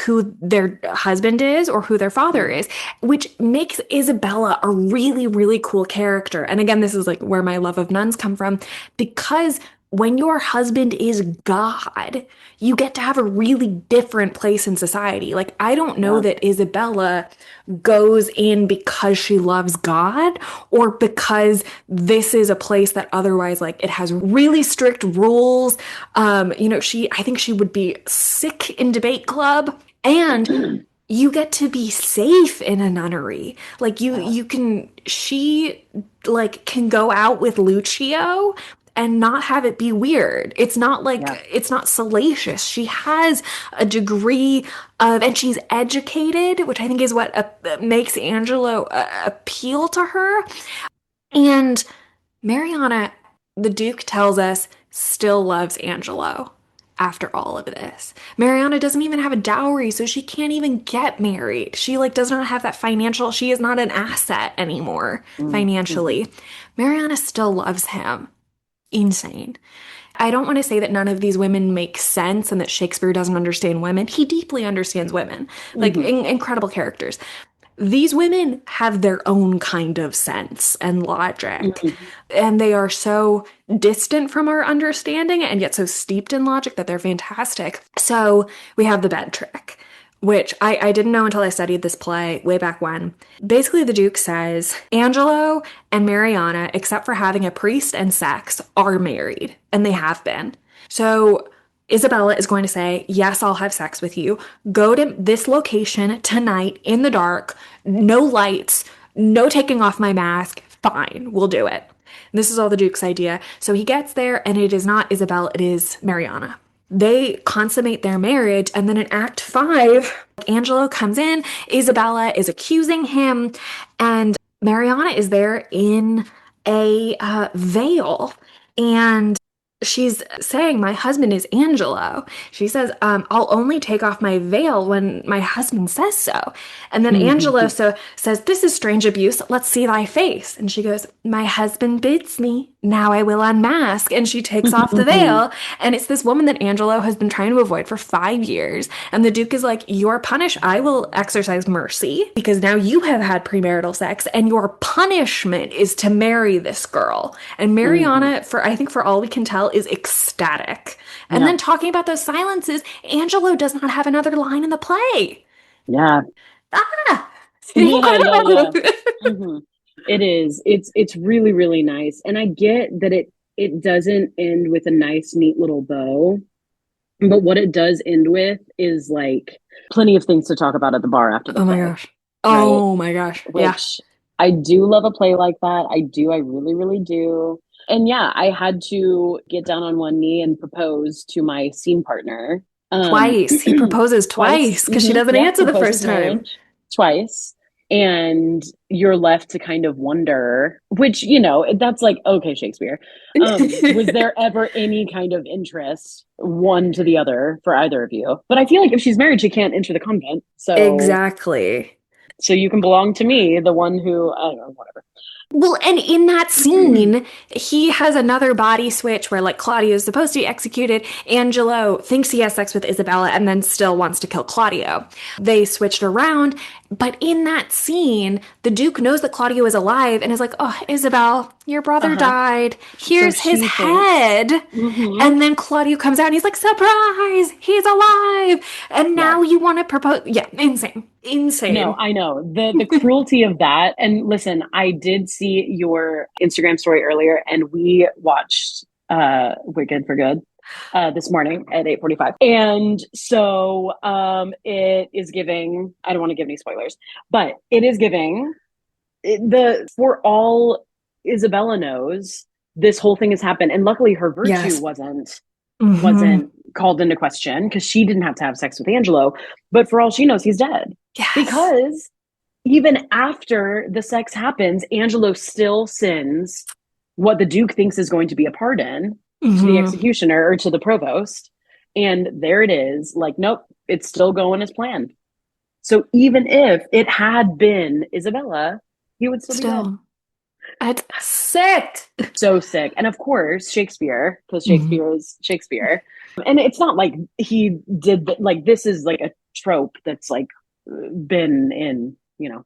who their husband is or who their father Mm, is, which makes Isabella a really, really cool character. And again, this is like where my love of nuns come from, because when your husband is God, you get to have a really different place in society. Like, I don't know yeah, that Isabella goes in because she loves God or because this is a place that otherwise, like, it has really strict rules. I think she would be sick in debate club. And you get to be safe in a nunnery. Like yeah, she like can go out with Lucio and not have it be weird. yeah, It's not salacious. She has a degree of, and she's educated, which I think is what makes Angelo appeal to her. And Mariana, the Duke tells us, still loves Angelo after all of this. Mariana doesn't even have a dowry, so she can't even get married. She like does not have that financial, she is not an asset anymore mm-hmm. financially. Mariana still loves him. Insane. I don't want to say that none of these women make sense and that Shakespeare doesn't understand women. He deeply understands women, like Mm-hmm. incredible characters. These women have their own kind of sense and logic, Mm-hmm. and they are so distant from our understanding and yet so steeped in logic that they're fantastic. So we have the bed trick, which I didn't know until I studied this play way back when. Basically, the Duke says Angelo and Mariana, except for having a priest and sex, are married, and they have been. So Isabella is going to say, yes, I'll have sex with you. Go to this location tonight in the dark, no lights, no taking off my mask. Fine, we'll do it. And this is all the Duke's idea. So he gets there, and it is not Isabella, it is Mariana. They consummate their marriage, and then in Act 5, Angelo comes in, Isabella is accusing him, and Mariana is there in a veil. And she's saying, my husband is Angelo. She says, I'll only take off my veil when my husband says so. And then Angelo Mm-hmm. says, this is strange abuse. Let's see thy face. And she goes, my husband bids me. now I will unmask. And she takes off the veil. And it's this woman that Angelo has been trying to avoid for 5 years. And the Duke is like, you're punished. I will exercise mercy because now you have had premarital sex and your punishment is to marry this girl. And Hmm. Mariana, for I think for all we can tell, is ecstatic. And Yeah. then talking about those silences, Angelo does not have another line in the play. Yeah. Ah, Yeah. Yeah. Yeah. incredible. Hmm. It is. It's really, really nice. And I get that it doesn't end with a nice, neat little bow. But what it does end with is like plenty of things to talk about at the bar after the Oh my play, gosh. right? Oh my gosh. Yeah. Which I do love a play like that. I do. I really, really do. And yeah, I had to get down on one knee and propose to my scene partner. Twice. He proposes Twice. twice because she doesn't Yep, answer the first proposes time. marriage twice. And you're left to kind of wonder, which, that's like, okay, Shakespeare. Was there ever any kind of interest one to the other for either of you? But I feel like if she's married, she can't enter the convent. Exactly. So you can belong to me, the one who, I don't know, whatever. Well, and in that scene, he has another body switch where, like, Claudio is supposed to be executed. Angelo thinks he has sex with Isabella and then still wants to kill Claudio. They switched around, but in that scene, the Duke knows that Claudio is alive and is like, oh, Isabel, your brother Uh-huh. died. So Here's his she thinks, head. mm-hmm. And then Claudio comes out and he's like, surprise, he's alive. And Yeah. now you want to propose. Yeah, insane. No, Insane. I know. The cruelty of that. And listen, I did see your Instagram story earlier and we watched Wicked for Good this morning at 8:45. And so it is giving, I don't want to give any spoilers, but it is giving the for all Isabella knows, this whole thing has happened. And luckily her virtue Yes. wasn't Hmm. called into question because she didn't have to have sex with Angelo. But for all she knows, he's dead. Yes. Because even after the sex happens, Angelo still sends what the Duke thinks is going to be a pardon to the Hmm. executioner or to the provost. And there it is. Like, nope, it's still going as planned. So even if it had been Isabella, he would still be dead. Still, it's sick. So sick. And of course, Shakespeare, because Hmm. Shakespeare is Shakespeare. And it's not like he did like this is like a trope that's like been in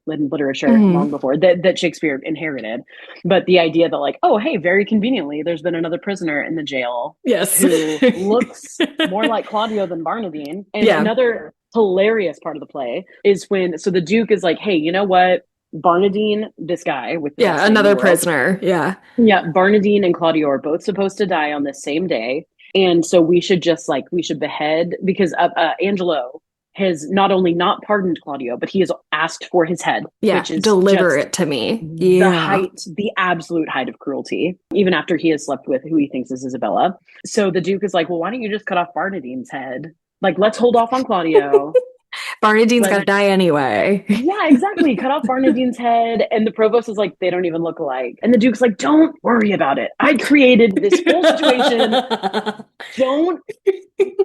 literature long Hmm. before that Shakespeare inherited. But the idea that like, oh hey, very conveniently, there's been another prisoner in the jail Yes. who looks more like Claudio than Barnardine. And Yeah. another hilarious part of the play is when so the Duke is like, hey, you know what? Barnardine, this guy with the Yeah. best name in the Another world, prisoner. Yeah. yeah, Barnardine and Claudio are both supposed to die on the same day. And so we should behead because Angelo has not only not pardoned Claudio, but he has asked for his head, Yeah. which is Deliver just it to me. Yeah. the absolute height of cruelty, even after he has slept with who he thinks is Isabella. So the Duke is like, well, why don't you just cut off Barnardine's head? Like, let's hold off on Claudio. Barnadine's got Let to die anyway. Yeah, exactly. Cut off Barnardine's head. And the provost is like, they don't even look alike. And the Duke's like, don't worry about it. I created this whole situation. Don't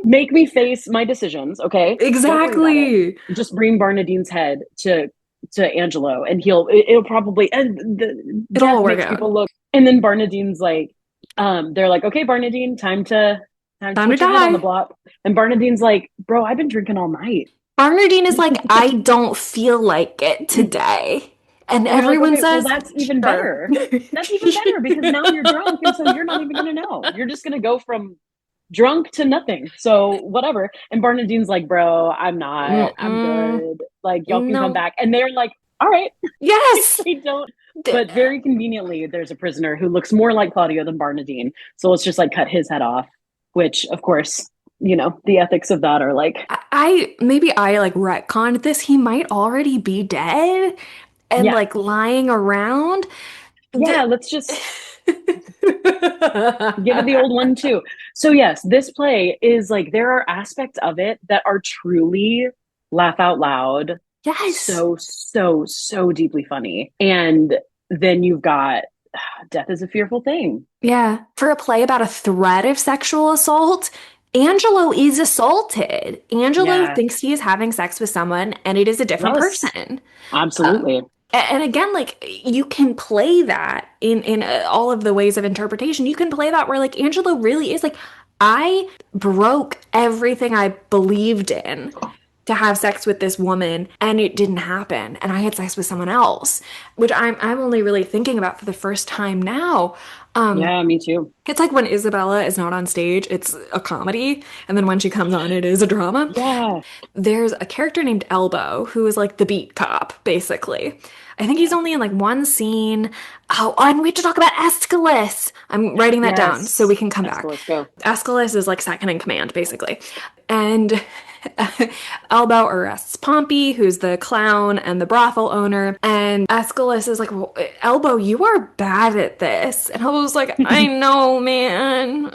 make me face my decisions, okay? Don't worry about it. Exactly. Just bring Barnardine's head to Angelo and it'll probably and the It'll death all work makes out. people look and then Barnardine's like they're like, okay, Barnardine, time to Time to put your head on the die. block. And Barnardine's like, bro, I've been drinking all night. Barnardine is like, I don't feel like it today. And And they're like, everyone okay, well, says, that's even sure. better. That's even better because now you're drunk. And so you're not even going to know. You're just going to go from drunk to nothing. So whatever. And Bernadine's like, bro, I'm not. I'm Mm-mm. good. Like, y'all can come No. back. And they're like, all right. Yes. They don't. But very conveniently, there's a prisoner who looks more like Claudio than Barnardine. So let's just like cut his head off, which, of course, the ethics of that are like, Maybe I like retconned this. He might already be dead and yeah, like lying around. yeah, The- let's just give it the old one too. So yes, this play is like there are aspects of it that are truly laugh out loud, Yes. so deeply funny. And then you've got death is a fearful thing. Yeah. For a play about a threat of sexual assault, Angelo is assaulted. Angelo Yeah. thinks he is having sex with someone and it is a different Yes. person. Uh, Absolutely. And again, like you can play that in all of the ways of interpretation. You can play that where like Angelo really is like, I broke everything I believed in to have sex with this woman and it didn't happen and I had sex with someone else, which I'm only really thinking about for the first time now. Yeah, me too. It's like when Isabella is not on stage, it's a comedy, and then when she comes on, it is a drama. Yeah. There's a character named Elbow who is like the beat cop, basically. I think he's only in like one scene. Oh, and we have to talk about Aeschylus. I'm writing that down so we Yes. can come Let's go. back. Let's go. Aeschylus is like second in command, basically. And Elbow arrests Pompey, who's the clown and the brothel owner. And Aeschylus is like, well, Elbow, you are bad at this. And Elbow's like, I know, man.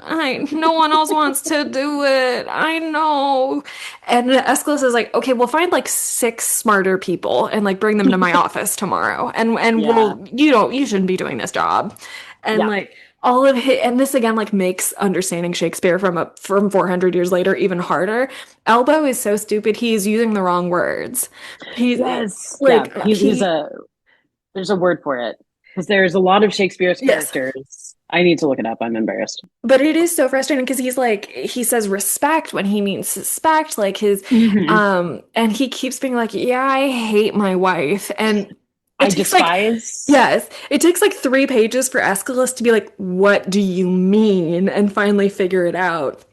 No one else wants to do it. I know. And Aeschylus is like, okay, we'll find like six smarter people and like bring them to my office tomorrow. And Yeah. we'll, you shouldn't be doing this job. And Yeah. like all of it, and this again like makes understanding Shakespeare from 400 years later even harder. Elbow is so stupid, he's using the wrong words. He's Yes. Yeah. like He's he a, there's a word for it because there's a lot of Shakespeare's yes. characters. I need to look it up. I'm embarrassed. But it is so frustrating because he's like he says respect when he means suspect, like his Hmm. and he keeps being like, yeah, I hate my wife. And it I takes like despise. yes, it takes like 3 pages for Aeschylus to be like, what do you mean? And finally figure it out.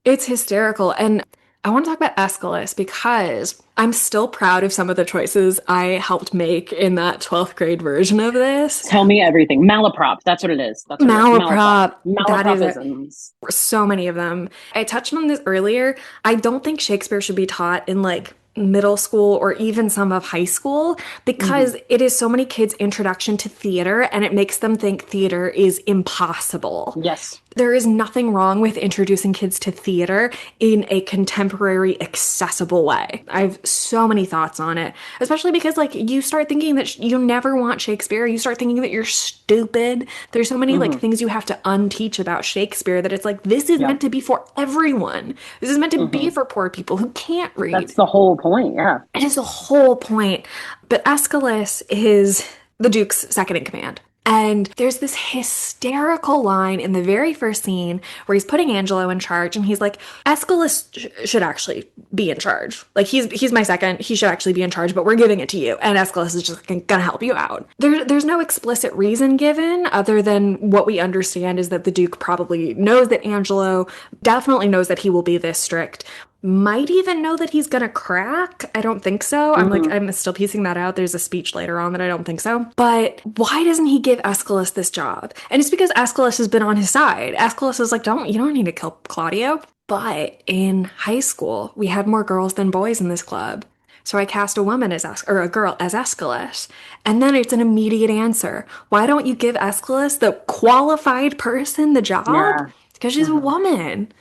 It's hysterical. And I want to talk about Aeschylus because I'm still proud of some of the choices I helped make in that 12th grade version of this. Tell me everything. Malaprop. That's what it is. That's what it is. Malaprop. Malaprop, that is it. Malapropisms. So many of them. I touched on this earlier. I don't think Shakespeare should be taught in like middle school or even some of high school Hmm. because it is so many kids' introduction to theater and it makes them think theater is impossible. Yes. There is nothing wrong with introducing kids to theater in a contemporary, accessible way. I have so many thoughts on it, especially because, like, you start thinking that you never want Shakespeare. You start thinking that you're stupid. There's so many, like, Hmm. things you have to unteach about Shakespeare that it's like, this is Yeah. meant to be for everyone. This is meant to be Hmm. for poor people who can't That's read. the whole point. Yeah. It is the whole point. But Aeschylus is the Duke's second in command. And there's this hysterical line in the very first scene where he's putting Angelo in charge, and he's like, Aeschylus should actually be in charge. Like he's my second. He should actually be in charge, but we're giving it to you. And Aeschylus is just gonna help you out. There's no explicit reason given other than what we understand is that the Duke probably knows that Angelo definitely knows that he will be this strict, might even know that he's gonna crack. I don't think so. Hmm. I'm still piecing that out. There's a speech later on that I don't think so. But why doesn't he give Aeschylus this job? And it's because Aeschylus has been on his side. Aeschylus is like, you don't need to kill Claudio. But in high school, we had more girls than boys in this club. So I cast a woman as or a girl as Aeschylus. And then it's an immediate answer. Why don't you give Aeschylus, the qualified person, the job? Yeah. Because she's a Hmm. woman.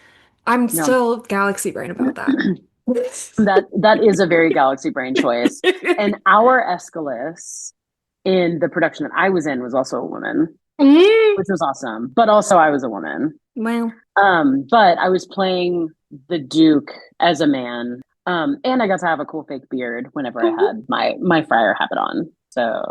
I'm No. still galaxy brain about that. That is a very Galaxy Brain choice. And our Aeschylus in the production that I was in was also a woman, Mm, which was awesome. But also I was a woman. well, But I was playing the Duke as a man. And I got to have a cool fake beard whenever I had my friar habit on. So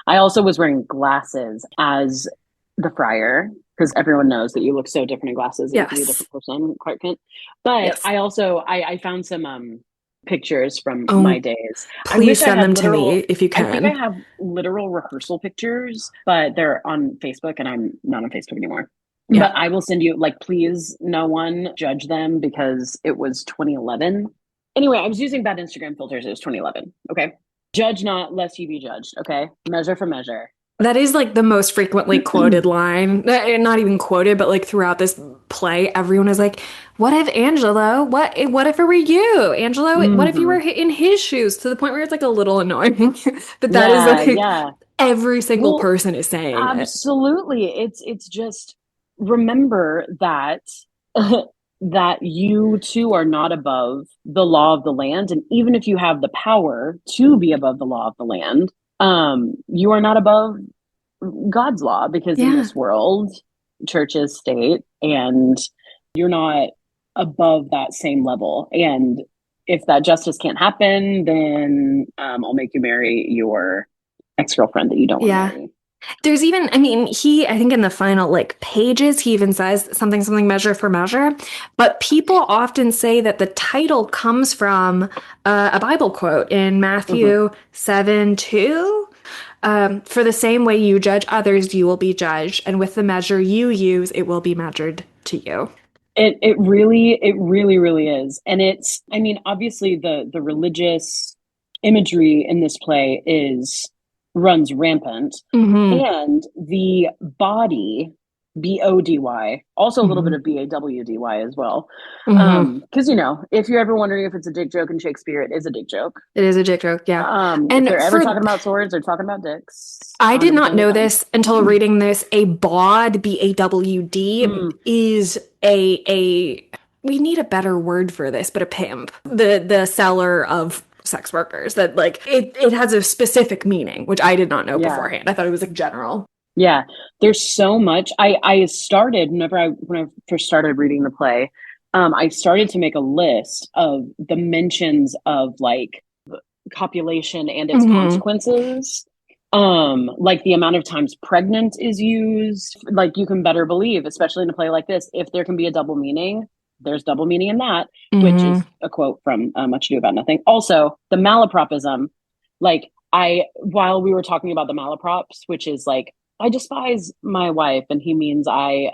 I also was wearing glasses as the friar because everyone knows that you look so different in glasses and you can be a yes, different person, Clark Kent. But yes. I also I found some pictures from my Oh, days. I please wish I send had them to me literal. if you I think I can. have literal rehearsal pictures, but they're on Facebook, and I'm not on Facebook anymore. Yeah. But I will send you, like, please, no one judge them because it was 2011. Anyway, I was using bad Instagram filters. It was 2011. Okay. Judge not, lest you be judged. Okay. Measure for measure. That is like the most frequently quoted line. Not even quoted, but like throughout this play, everyone is like, "What if Angelo? What if it were you, Angelo? What if you were Hmm. in his shoes?" To the point where it's like a little annoying. But that is Yeah. like Yeah. every single Well, person is saying it. absolutely. It's just remember that that you too are not above the law of the land, and even if you have the power to be above the law of the land, you are not above God's law because in Yeah. this world, church is state, and you're not above that same level. And if that justice can't happen, then I'll make you marry your ex-girlfriend that you don't want to Yeah. marry. There's even, I mean, I think in the final like pages, he even says something measure for measure. But people often say that the title comes from a Bible quote in Mhm. Matthew 7:2. For the same way you judge others, you will be judged, and with the measure you use, it will be measured to you. It really is. And it's, I mean, obviously the religious imagery in this play is runs rampant. Hmm. And the body, BODY, also a little bit Hmm. of BAWDY as well. Hmm. Because if you're ever wondering if it's a dick joke in Shakespeare, it is a dick joke. It is a dick joke, yeah. If And they're ever for talking about swords, they're talking about dicks I did 100% not of the know time. this until reading this. A bod, BAWD, Mm, is a we need a better word for this, but a pimp. The seller of sex workers. That like it has a specific meaning, which I did not know yeah. beforehand. I thought it was like general. Yeah, there's so much. I started whenever I when I first started reading the play, I started to make a list of the mentions of like copulation and its Hmm. consequences. Like the amount of times pregnant is used. Like you can better believe, especially in a play like this, if there can be a double meaning, there's double meaning in that, which Hmm. is a quote from Much Ado About Nothing. Also, the malapropism, like while we were talking about the malaprops, which is like I despise my wife, and he means I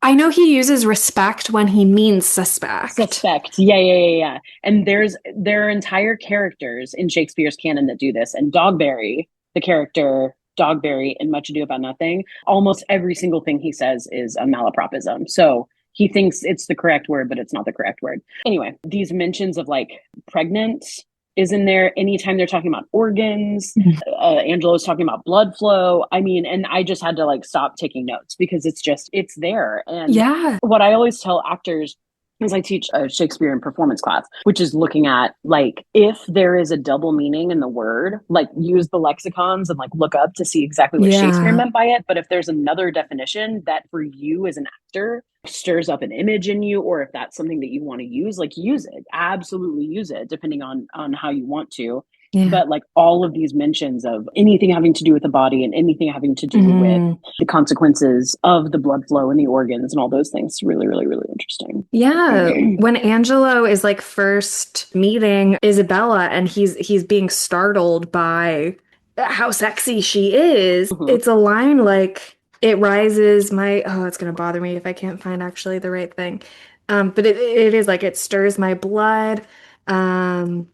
I know he uses respect when he means suspect. suspect. Yeah. And there are entire characters in Shakespeare's canon that do this. And Dogberry, the character Dogberry in Much Ado About Nothing, almost every single thing he says is a malapropism. So he thinks it's the correct word, but it's not the correct word. Anyway, these mentions of like pregnant is in there anytime they're talking about organs. Angelo's talking about blood flow. I mean, and I just had to like stop taking notes because it's there. And Yeah. what I always tell actors is I teach a Shakespeare and performance class, which is looking at like if there is a double meaning in the word, like use the lexicons and like look up to see exactly what Shakespeare Yeah. meant by it. But if there's another definition that for you as an actor stirs up an image in you, or if that's something that you want to use, like use it. Absolutely use it, depending on how you want to. Yeah. But like all of these mentions of anything having to do with the body and anything having to do with Hmm. the consequences of the blood flow and the organs and all those things. Really, really, really interesting. Yeah, when Angelo is like first meeting Isabella and he's being startled by how sexy she is, Mhm. it's a line like it rises my oh, it's gonna bother me if I can't find actually the right thing. But it is like it stirs my blood. Um,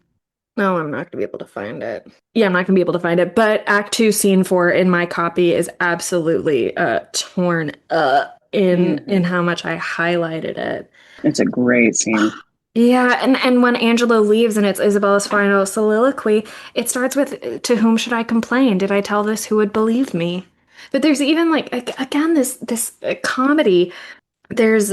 no, I'm not gonna be able to find it. Yeah, I'm not gonna be able to find it. But Act Two, Scene Four in my copy is absolutely torn up in Mhm. how much I highlighted it. It's a great scene. Yeah, and when Angelo leaves and it's Isabella's final soliloquy, it starts with, "To whom should I complain? Did I tell this? Who would believe me?" But there's even like again this comedy. There's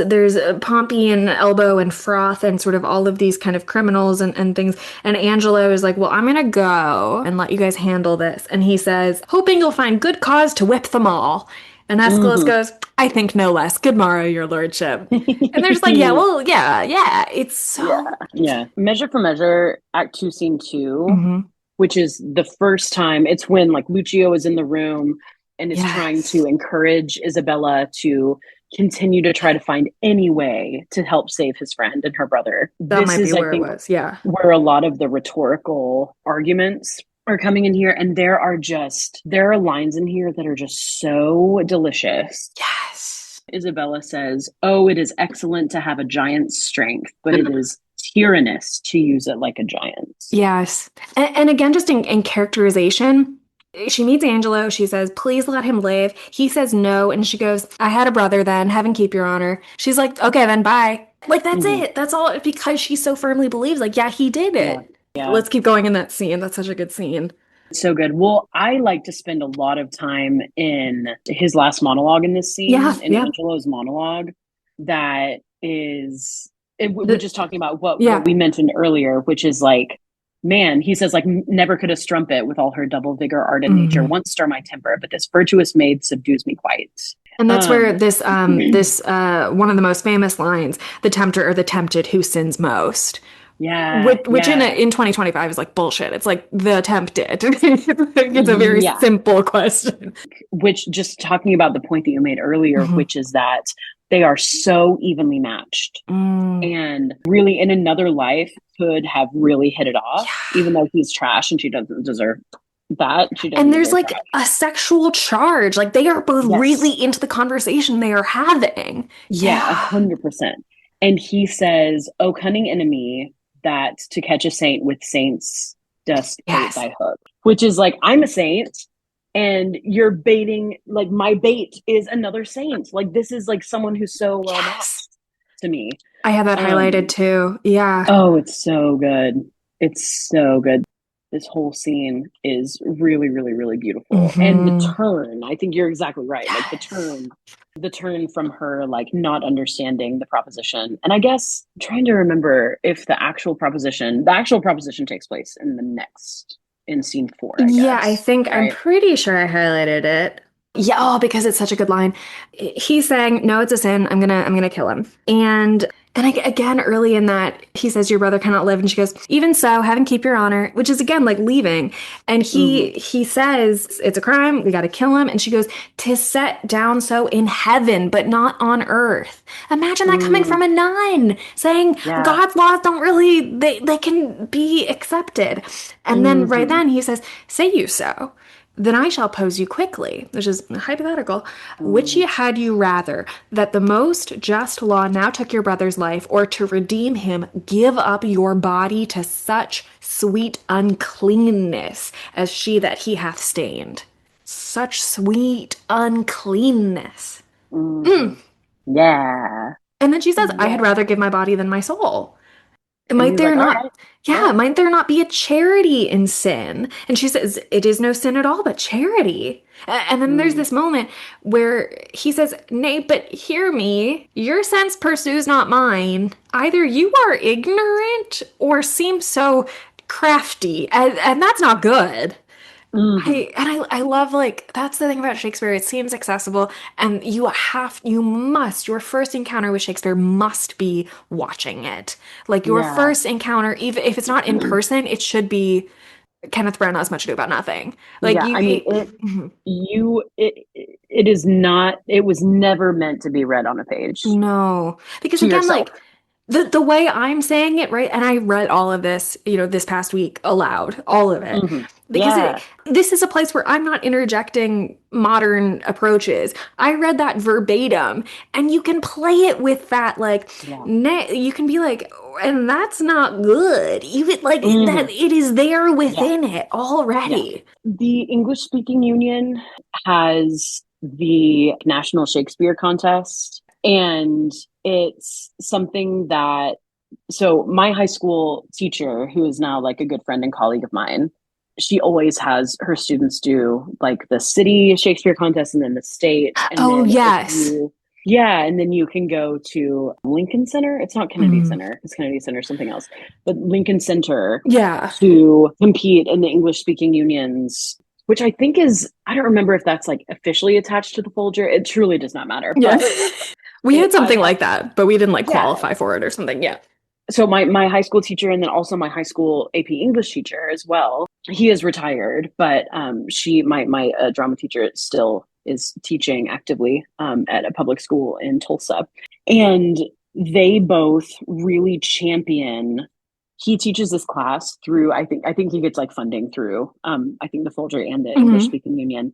Pompey and Elbow and Froth and sort of all of these kind of criminals and things. And Angelo is like, "Well, I'm gonna go and let you guys handle this." And he says, "Hoping you'll find good cause to whip them all." And Aeschylus Mhm. goes, "I think no less. Good morrow, your lordship." And they're just like, "Yeah, well, yeah. It's Yeah, so." yeah. Measure for Measure, Act Two, Scene Two, Hmm. which is the first time. It's when like Lucio is in the room and is trying to Yes. encourage Isabella to continue to try to find any way to help save his friend and her brother. That This might be is, I where it think, was. Yeah. where a lot of the rhetorical arguments are coming in here. And there are lines in here that are just so delicious. Yes. Isabella says, "Oh, it is excellent to have a giant's strength, but it is tyrannous to use it like a giant." Yes. And again, just in characterization, she meets Angelo. She says, "Please let him live." He says no. And she goes, "I had a brother then. Heaven keep your honor." She's like, "Okay, then bye." Like, that's Mm-hmm. it. That's all because she so firmly believes, like, yeah, he did Yeah, it. yeah. Let's keep going in that scene. That's such a good scene. It's so good. Well, I like to spend a lot of time in his last monologue in this Yeah, scene, in yeah. Angelo's monologue, that is, we're The, just talking about what yeah. we mentioned earlier, which is like, man, he says, like, never could a strumpet with all her double vigor, art, and nature Mhm. once stir my temper, but this virtuous maid subdues me quite. And that's where Um, this one of the most famous lines, "The tempter or the tempted who sins most," Yeah, which yeah. in 2025 is like bullshit. It's like the attempt did. It's a very Yeah. simple question. Which, just talking about the point that you made earlier, Mhm. which is that they are so evenly matched, Mm, and really in another life could have really hit it off, even yeah. though he's trash and she doesn't deserve that. She doesn't And there's deserve like trash. a sexual charge. Like they are both really Yes. into the conversation they are having. Yeah, Yeah. 100%. And he says, "O cunning enemy, that to catch a saint with saints dost bait Yes. thy hook," which is like, I'm a saint and you're baiting, like, my bait is another saint. Like, this is like someone who's so well Yes. matched to me. I have that highlighted Um, too. Yeah. oh, it's so good. It's so good. This whole scene is really, really, really beautiful. And the Hmm. turn, I think you're exactly right. Like Yes. the turn from her like not understanding the proposition. And I guess I'm trying to remember if the actual proposition takes place in the next in scene 4, I Yeah, I guess. think I'm Right? pretty sure I highlighted it. Yeah, oh, because it's such a good line. He's saying, "No, it's a sin. I'm gonna kill him." And again, early in that, he says, "Your brother cannot live," and she goes, "Even so, have him keep your honor," which is again like leaving. And Mm-hmm. he says, "It's a crime. We got to kill him." And she goes, "'Tis set down so in heaven, but not on earth." Imagine that coming Mm, from a nun saying yeah. God's laws don't really they can be accepted. And then right Mm-hmm. then he says, "Say you so. Then I shall pose you quickly," which is hypothetical. "Which Mm, ye had you rather, that the most just law now took your brother's life, or to redeem him, give up your body to such sweet uncleanness as she that he hath stained?" Such sweet uncleanness. mm-hmm. Yeah. And then she says, "I had rather Yeah. give my body than my soul." And Might he's there like, all not, right. yeah, Yeah. might there not be a charity in sin? And she says, "It is no sin at all, but charity." And then there's Mm, this moment where he says, "Nay, but hear me. Your sense pursues not mine. Either you are ignorant or seem so crafty, and that's not good." mm-hmm. I love like that's the thing about Shakespeare. It seems accessible, and your first encounter with Shakespeare must be watching it. Like your Yeah. first encounter, even if it's not in person, it should be Kenneth Branagh has Much Ado About Nothing. Like Yeah. I mean, it is not, it was never meant to be read on a page no, because to again, yourself. like the way I'm saying it, right? And I read all of this, this past week aloud, all of it, Hmm. because Yeah. this is a place where I'm not interjecting modern approaches. I read that verbatim, and you can play it with that, like, Yeah. you can be like, and that's not good. You could, like Hmm. that. It is there Yeah. within it Yeah. already. The English speaking union has the National Shakespeare Contest, and it's something that, so my high school teacher, who is now like a good friend and colleague of mine, she always has her students do like the city Shakespeare contest and then the state. And Oh then if yes. you, yeah, and then you can go to Lincoln Center. It's not Kennedy Mhm. Center, it's Kennedy Center, something else, but Lincoln Center Yeah. to compete in the English speaking unions, which I think is, I don't remember if that's like officially attached to the Folger. It truly does not matter, Yeah. but We had something I like that, but we didn't like yeah, qualify for it or something. Yeah. so my high school teacher and then also my high school AP English teacher as well. He is retired, but she my drama teacher still is teaching actively at a public school in Tulsa, and they both really champion. He teaches this class through, I think he gets like funding through I think the Folger and the English Hmm. speaking union,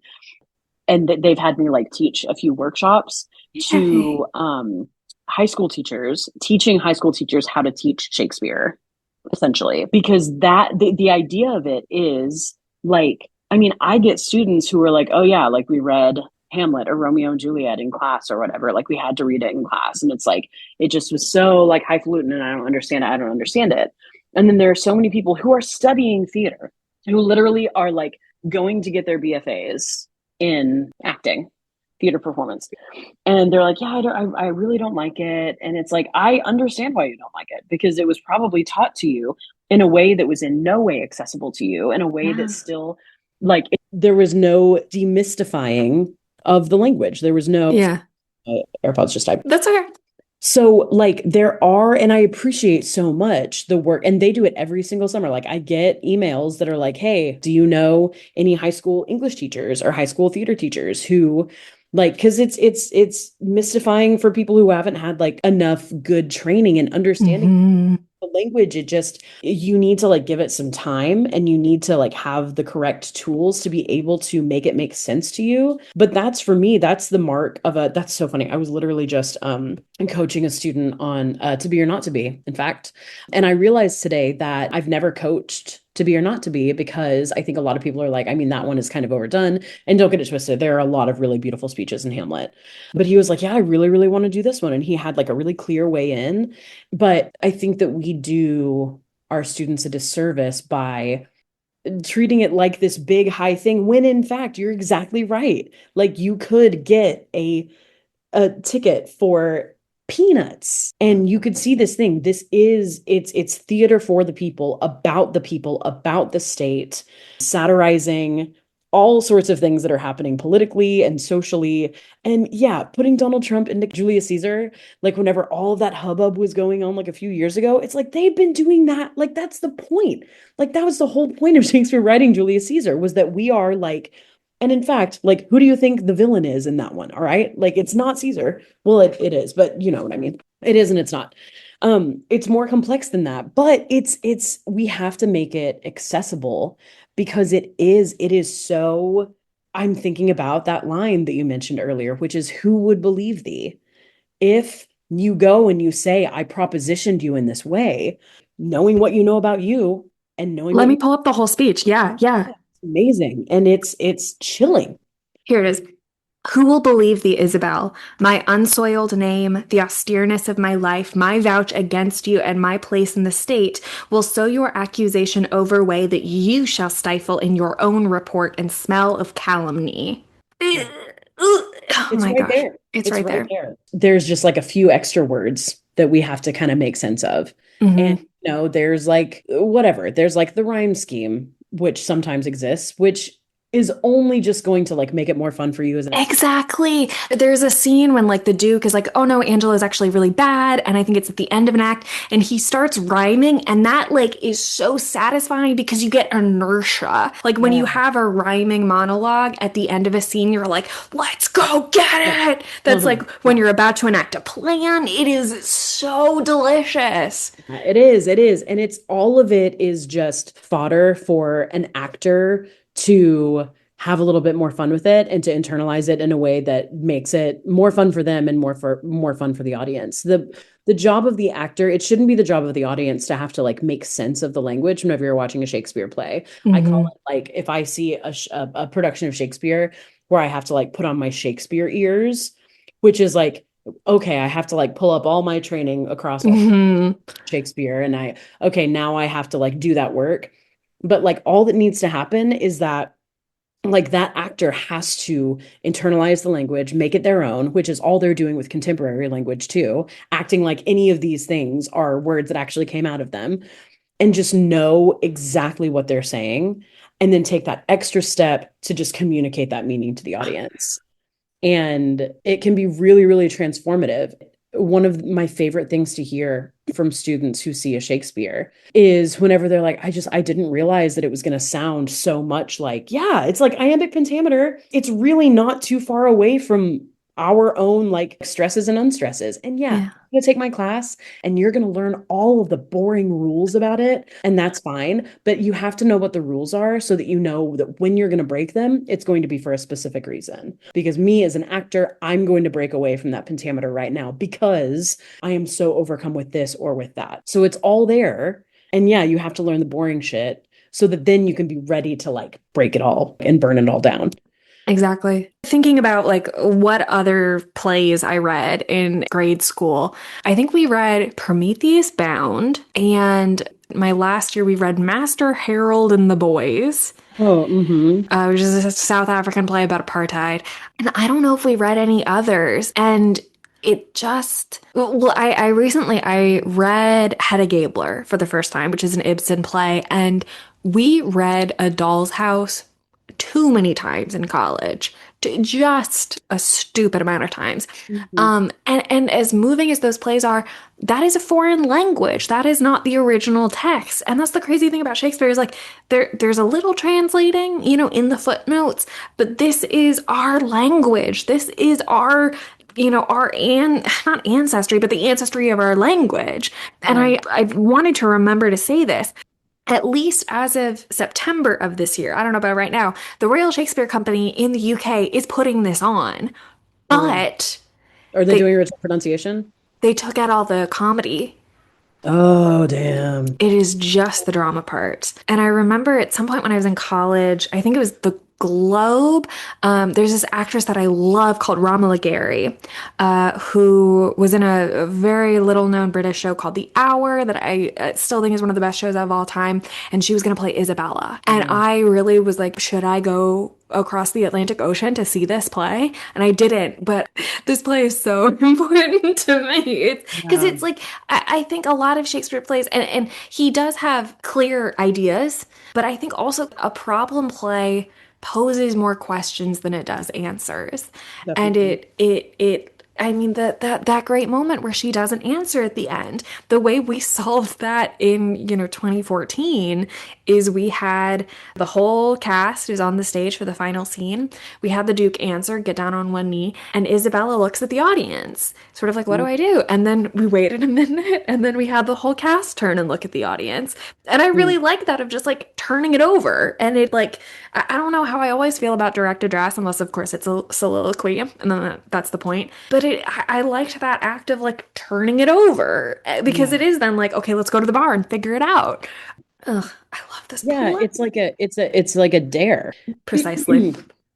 and they've had me like teach a few workshops Yay. to high school teachers, teaching high school teachers how to teach Shakespeare, essentially, because the idea of it is like, I mean, I get students who are like, oh yeah, like we read Hamlet or Romeo and Juliet in class or whatever, like we had to read it in class, and it's like it just was so like highfalutin, and I don't understand it. And then there are so many people who are studying theater who literally are like going to get their BFAs in acting, theater performance, and they're like, yeah, I really don't like it. And it's like, I understand why you don't like it, because it was probably taught to you in a way that was in no way accessible to you, in a way that Yeah. still, like, there was no demystifying of the language. There was no Yeah. AirPods just died. That's okay. So, like, there are, and I appreciate so much the work, and they do it every single summer. Like, I get emails that are like, hey, do you know any high school English teachers or high school theater teachers who, like, because it's mystifying for people who haven't had like enough good training and understanding Hmm. the language. It just, you need to like give it some time, and you need to like have the correct tools to be able to make it make sense to you. But that's, for me, that's the mark of a, that's so funny. I was literally just coaching a student on to be or not to be, in fact. And I realized today that I've never coached to be or not to be, because I think a lot of people are like, I mean, that one is kind of overdone. And don't get it twisted, there are a lot of really beautiful speeches in Hamlet. But he was like, yeah, I really, really want to do this one. And he had like a really clear way in. But I think that we do our students a disservice by treating it like this big high thing, when in fact you're exactly right. Like, you could get a ticket for peanuts, and you could see this thing. This is, it's theater for the people, about the state, satirizing all sorts of things that are happening politically and socially. And yeah, putting Donald Trump into Julius Caesar, like whenever all of that hubbub was going on like a few years ago, it's like they've been doing that. Like, that's the point. Like, that was the whole point of Shakespeare writing Julius Caesar, was that we are like, and in fact, like, who do you think the villain is in that one? All right. Like, it's not Caesar. Well, it is, but you know what I mean. It is and it's not. It's more complex than that, but we have to make it accessible, because it is so, I'm thinking about that line that you mentioned earlier, which is, who would believe thee? If you go and you say, I propositioned you in this way, knowing what you know about you and knowing Let what me you, pull up the whole speech. Yeah, yeah. it's amazing. And it's chilling. Here it is. Who will believe thee, Isabel? My unsoiled name, the austereness of my life, my vouch against you, and my place in the state will so your accusation overweigh that you shall stifle in your own report and smell of calumny. Yeah. Oh It's my right gosh, there. it's It's right right there. there. There's just like a few extra words that we have to kind of make sense of. And, Hmm. there's like whatever. There's like the rhyme scheme, which sometimes exists, which is only just going to like make it more fun for you as an actor. Exactly. There's a scene when like the Duke is like, "Oh no, Angela's actually really bad," and I think it's at the end of an act, and he starts rhyming, and that like is so satisfying because you get inertia. Like when you Yeah. have a rhyming monologue at the end of a scene, you're like, "Let's go Yeah. get it." That's Uh-huh. like when you're about to enact a plan. It is so delicious. It is, it is. And it's, all of it is just fodder for an actor to have a little bit more fun with it, and to internalize it in a way that makes it more fun for them and more fun for the audience. The job of the actor, it shouldn't be the job of the audience to have to like make sense of the language whenever you're watching a Shakespeare play. I call Hmm. it, like, if I see a production of Shakespeare where I have to like put on my Shakespeare ears, which is like, okay, I have to like pull up all my training across all Hmm. Shakespeare, and okay, now I have to like do that work. But like, all that needs to happen is that like that actor has to internalize the language, make it their own, which is all they're doing with contemporary language too, acting like any of these things are words that actually came out of them, and just know exactly what they're saying, and then take that extra step to just communicate that meaning to the audience. And it can be really, really transformative. One of my favorite things to hear from students who see a Shakespeare is whenever they're like, I didn't realize that it was going to sound so much like, yeah, it's like iambic pentameter. It's really not too far away from our own like stresses and unstresses. And yeah, Yeah. I'm going to take my class and you're going to learn all of the boring rules about it. And that's fine. But you have to know what the rules are, so that you know that when you're going to break them, it's going to be for a specific reason. Because me as an actor, I'm going to break away from that pentameter right now because I am so overcome with this or with that. So it's all there. And yeah, you have to learn the boring shit so that then you can be ready to like break it all and burn it all down. Exactly. Thinking about like what other plays I read in grade school, I think we read Prometheus Bound, and my last year we read Master Harold and the Boys, Oh, mm-hmm. which is a South African play about apartheid. And I don't know if we read any others. And it just, well, I recently I read Hedda Gabler for the first time, which is an Ibsen play, and we read A Doll's House too many times in college, just a stupid amount of times. Mhm. And as moving as those plays are, that is a foreign language. That is not the original text. And that's the crazy thing about Shakespeare is like there's a little translating, in the footnotes, but this is our language. This is our not ancestry, but the ancestry of our language. And Yeah. I wanted to remember to say this. At least as of September of this year, I don't know about right now, the Royal Shakespeare Company in the UK is putting this on, Oh. but Are they they doing original pronunciation? they took out all the comedy. Oh, damn. It is just the drama part. And I remember at some point when I was in college, I think it was the Globe. There's this actress that I love called Romola Gary, who was in a very little known British show called The Hour that I still think is one of the best shows of all time. And she was going to play Isabella. And Mm. I really was like, should I go across the Atlantic Ocean to see this play? And I didn't, but this play is so important to me. It's because Yeah, it's like, I think a lot of Shakespeare plays, and he does have clear ideas, but I think also a problem play poses more questions than it does answers. And definitely. I mean that great moment where she doesn't answer at the end. The way we solved that in, 2014 is we had the whole cast is on the stage for the final scene. We had the Duke answer, get down on one knee, and Isabella looks at the audience, sort of like, what do Mm. I do? And then we waited a minute, and then we had the whole cast turn and look at the audience. And I Mm. really like that of just like turning it over. And it like, I don't know how I always feel about direct address, unless of course it's a soliloquy, and then that's the point. But I liked that act of like turning it over because Yeah. it is then like, okay, let's go to the bar and figure it out. Ugh, I love this Yeah, play. it's like a dare. Precisely.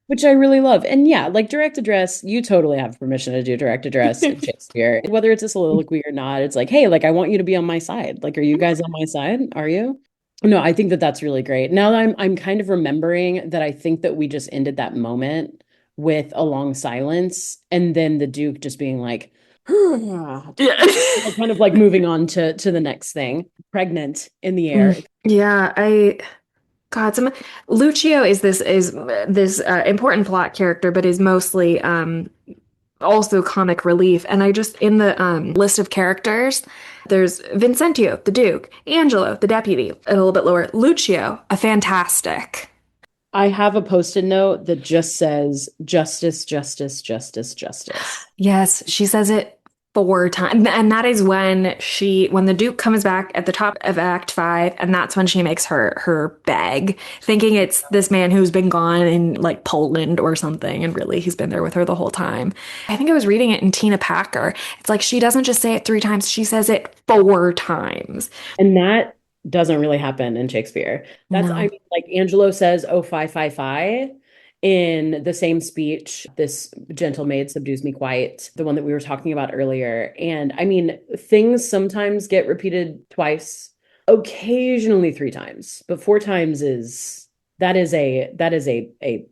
Which I really love. And yeah, like direct address, you totally have permission to do direct address in Shakespeare. Whether it's a soliloquy or not, it's like, hey, like I want you to be on my side. Like, are you guys on my side? Are you? No, I think that that's really great. Now that I'm kind of remembering that I think that we just ended that moment with a long silence and then the Duke just being like, Yeah. kind of like moving on to the next thing. Pregnant in the air. Yeah, God, Lucio is this important plot character, but is mostly also comic relief. And I just in the list of characters, there's Vincentio, the Duke, Angelo, the deputy, a little bit lower, Lucio, a fantastic. I have a post-it note that just says justice, justice, justice, justice. Yes, she says it 4 times. And that is when the Duke comes back at the top of Act 5, and that's when she makes her beg, thinking it's this man who's been gone in like Poland or something, and really he's been there with her the whole time. I think I was reading it in Tina Packer. It's like she doesn't just say it 3 times, she says it 4 times. And that doesn't really happen in Shakespeare. I No. mean, like Angelo says, oh, fi, in the same speech, this gentle maid subdues me quite, the one that we were talking about earlier. And I mean, things sometimes get repeated twice, occasionally 3 times, but 4 times is a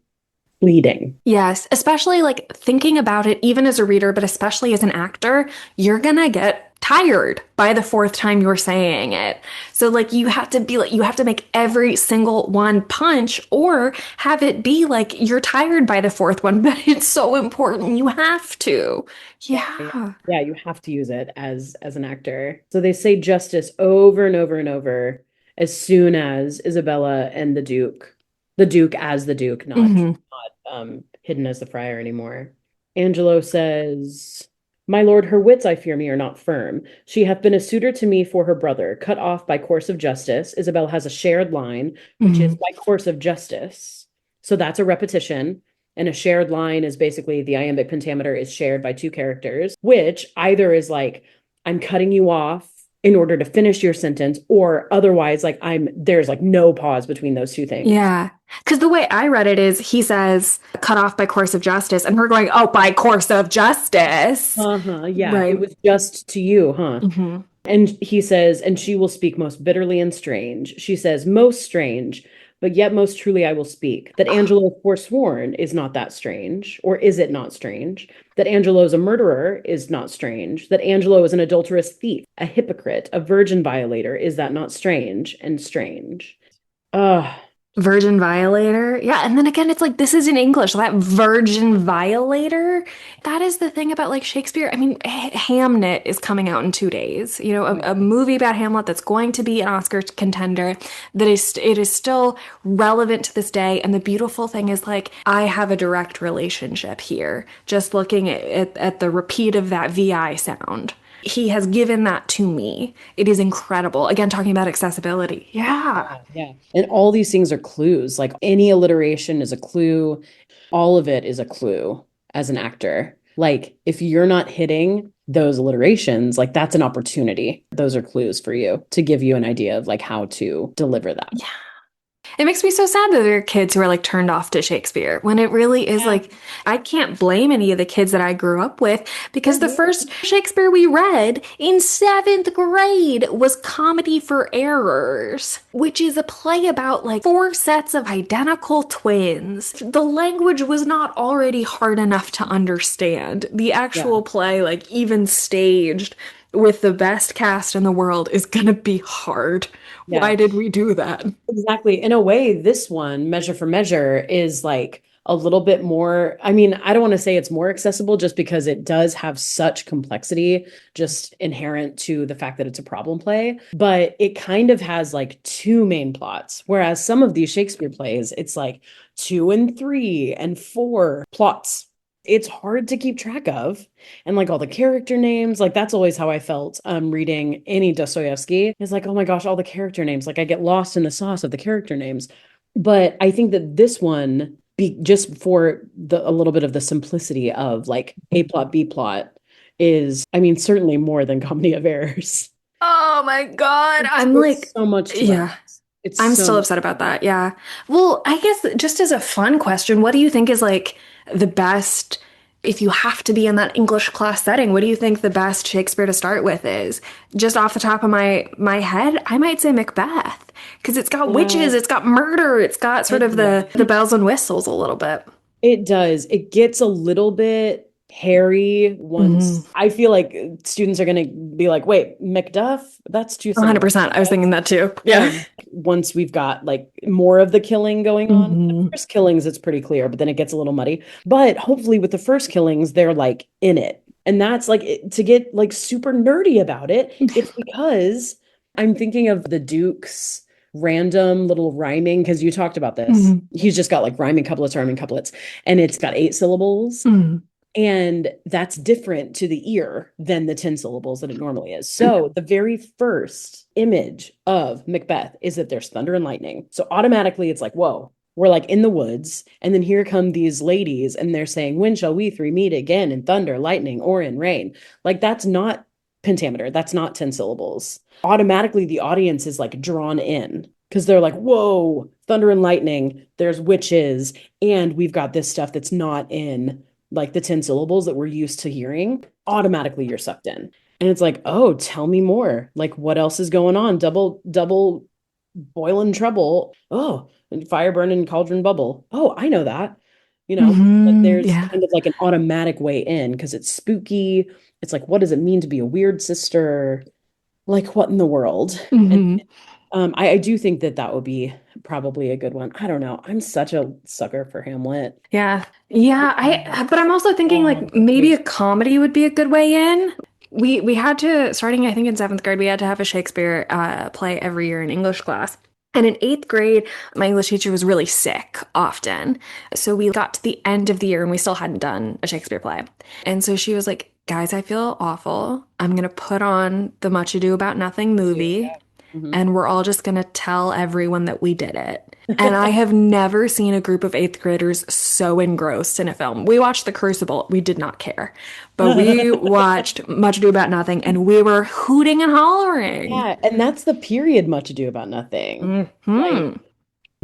pleading. Yes, especially like thinking about it, even as a reader, but especially as an actor, you're gonna get tired by the fourth time you're saying it. So, like, you have to make every single one punch or have it be like you're tired by the fourth one, but it's so important. You have to. Yeah, Yeah. yeah, you have to use it as an actor. So they say justice over and over and over as soon as Isabella and the Duke as the Duke, Hmm. not hidden as the friar anymore. Angelo says, "My lord, her wits, I fear me, are not firm. She hath been a suitor to me for her brother, cut off by course of justice." Isabel has a shared line, which is Hmm. by course of justice. So that's a repetition. And a shared line is basically the iambic pentameter is shared by two characters, which either is like, I'm cutting you off in order to finish your sentence, or otherwise, like there's like no pause between those two things. Yeah. Because the way I read it is he says, cut off by course of justice, and we're going, oh, by course of justice. Uh-huh. Yeah, it Right. was just to you, huh? Hmm. And he says, and she will speak most bitterly and strange. She says, most strange, but yet most truly I will speak. That Angelo forsworn is not that strange, or is it not strange? That Angelo's a murderer is not strange. That Angelo is an adulterous thief, a hypocrite, a virgin violator, is that not strange and strange? Ugh. Virgin violator. Yeah. And then again, it's like, this is in English, that virgin violator. That is the thing about like Shakespeare. I mean, Hamnet is coming out in 2 days, a movie about Hamlet that's going to be an Oscar contender, it is still relevant to this day. And the beautiful thing is like, I have a direct relationship here, just looking at the repeat of that VI sound. He has given that to me. It is incredible. Again, talking about accessibility. Yeah. Yeah. And all these things are clues. Like any alliteration is a clue. All of it is a clue as an actor. Like if you're not hitting those alliterations, like that's an opportunity. Those are clues for you to give you an idea of like how to deliver that. Yeah. It makes me so sad that there are kids who are like turned off to Shakespeare when it really is Yeah. like, I can't blame any of the kids that I grew up with because the Mhm. first Shakespeare we read in seventh grade was Comedy for Errors, which is a play about like four sets of identical twins. The language was not already hard enough to understand. The Yeah. actual play, like even staged with the best cast in the world, is gonna be hard. Why Yeah. did we do that? Exactly. In a way, this one, Measure for Measure, is like a little bit more. I mean, I don't want to say it's more accessible just because it does have such complexity just inherent to the fact that it's a problem play, but it kind of has like two main plots. Whereas some of these Shakespeare plays, it's like two and three and four plots. It's hard to keep track of. And like all the character names, like that's always how I felt reading any Dostoevsky. It's like, oh my gosh, all the character names. Like I get lost in the sauce of the character names. But I think that this one, be just for a little bit of the simplicity of like A plot, B plot, is, I mean, certainly more than Comedy of Errors. Oh my God. I'm It's like, so much to us. yeah, It's I'm so still much. upset about that. Yeah. Well, I guess just as a fun question, what do you think is like the best, if you have to be in that English class setting, what do you think the best Shakespeare to start with is? Just off the top of my head, I might say Macbeth because it's got Yeah, witches, it's got murder, it's got sort it of the bells and whistles a little bit. It does. It gets a little bit hairy Hmm. once I feel like students are going to be like, wait, Macduff? That's too similar. 100%. I was thinking that too. Yeah. Um, once we've got like more of the killing going on. The Hmm. first killings, it's pretty clear, but then it gets a little muddy. But hopefully with the first killings, they're like in it. And that's like to get like super nerdy about it. It's because I'm thinking of the Duke's random little rhyming, because you talked about this. Hmm. He's just got like rhyming couplets, and it's got 8 syllables. Hmm. And that's different to the ear than the 10 syllables that it normally is. So the very first image of Macbeth is that there's thunder and lightning. So automatically it's like, whoa, we're like in the woods. And then here come these ladies and they're saying, when shall we three meet again in thunder, lightning, or in rain? Like that's not pentameter. That's not 10 syllables. Automatically the audience is like drawn in because they're like, whoa, thunder and lightning, there's witches, and we've got this stuff that's not in like the 10 syllables that we're used to hearing. Automatically you're sucked in. And it's like, oh, tell me more. Like what else is going on? Double boiling trouble. Oh, and fire burning cauldron bubble. Oh, I know that. Like Hmm. there's Yeah. kind of like an automatic way in because it's spooky. It's like, what does it mean to be a weird sister? Like what in the world? And Hmm. I do think that that would be probably a good one. I don't know. I'm such a sucker for Hamlet. Yeah. Yeah, but I'm also thinking Oh, like maybe wait. a comedy would be a good way in. We had to, starting I think in seventh grade, we had to have a Shakespeare play every year in English class. And in eighth grade, my English teacher was really sick often. So we got to the end of the year and we still hadn't done a Shakespeare play. And so she was like, guys, I feel awful. I'm going to put on the Much Ado About Nothing movie Mhm. and we're all just going to tell everyone that we did it. And I have never seen a group of eighth graders so engrossed in a film. We watched The Crucible. We did not care. But we watched Much Ado About Nothing and we were hooting and hollering. Yeah, and that's the period Much Ado About Nothing. Like Hmm.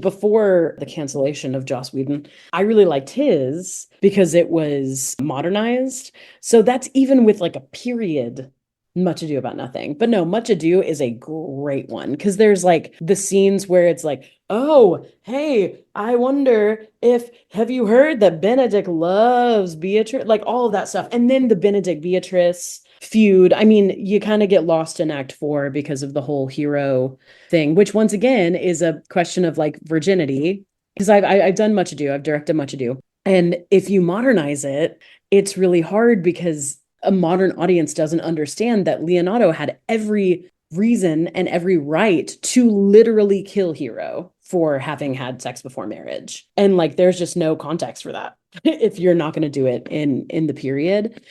before the cancellation of Joss Whedon, I really liked his because it was modernized. So that's even with like a period Much Ado About Nothing. But no, Much Ado is a great one because there's like the scenes where it's like, oh, hey, I wonder if, have you heard that Benedict loves Beatrice? Like all of that stuff. And then the Benedict Beatrice feud. I mean, you kind of get lost in Act 4 because of the whole hero thing, which once again is a question of like virginity. Because I've done Much Ado, I've directed Much Ado, and if you modernize it, it's really hard because a modern audience doesn't understand that Leonardo had every reason and every right to literally kill Hero for having had sex before marriage. And like there's just no context for that if you're not going to do it in the period.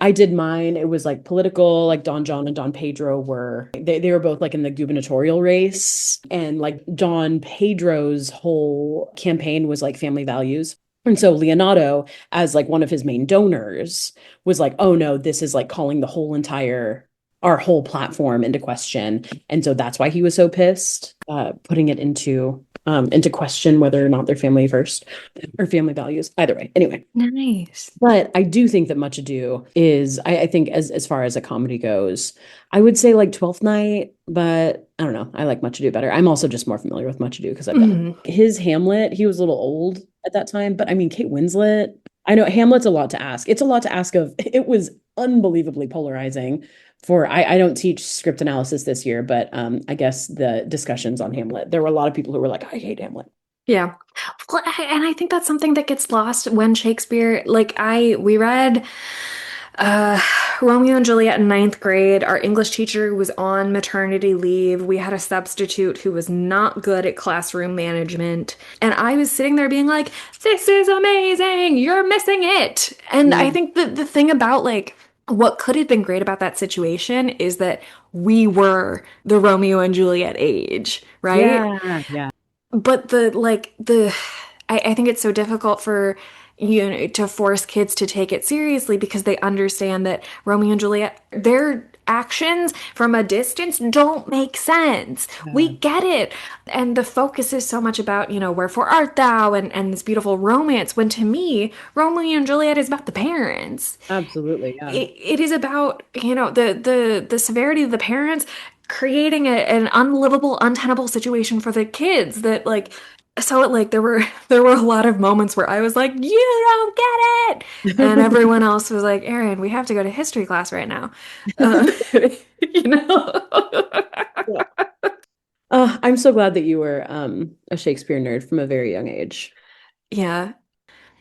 I did mine. It was like political, like Don John and Don Pedro they were both like in the gubernatorial race. And like Don Pedro's whole campaign was like family values. And so Leonardo, as like one of his main donors, was like, oh no, this is like calling the whole entire our whole platform into question. And so that's why he was so pissed, putting it into question whether or not they're family first or family values. Either way. Anyway. Nice. But I do think that Much Ado is, I think as far as a comedy goes, I would say like Twelfth Night, but I don't know. I like Much Ado better. I'm also just more familiar with Much Ado because I've done his Hamlet. He was a little old at that time, but I mean Kate Winslet. I know Hamlet's a lot to ask. It's a lot to ask of. It was unbelievably polarizing. I don't teach script analysis this year, but I guess the discussions on Hamlet, there were a lot of people who were like, I hate Hamlet. Yeah. Well, and I think that's something that gets lost when Shakespeare, we read uh Romeo and Juliet in ninth grade. Our English teacher was on maternity leave. We had a substitute who was not good at classroom management. And I was sitting there being like, this is amazing. You're missing it. And I Mm. think that the thing about like what could have been great about that situation is that we were the Romeo and Juliet age, right? Yeah, yeah. But I think it's so difficult for to force kids to take it seriously because they understand that Romeo and Juliet, their actions from a distance don't make sense. We Yeah. get it. And the focus is so much about, wherefore art thou and this beautiful romance, when to me, Romeo and Juliet is about the parents. Absolutely, yeah. It is about, the severity of the parents creating an unlivable, untenable situation for the kids that like so it like there were a lot of moments where I was like, you don't get it. And everyone else was like, Erin, we have to go to history class right now. You know? Yeah. I'm so glad that you were a Shakespeare nerd from a very young age. Yeah.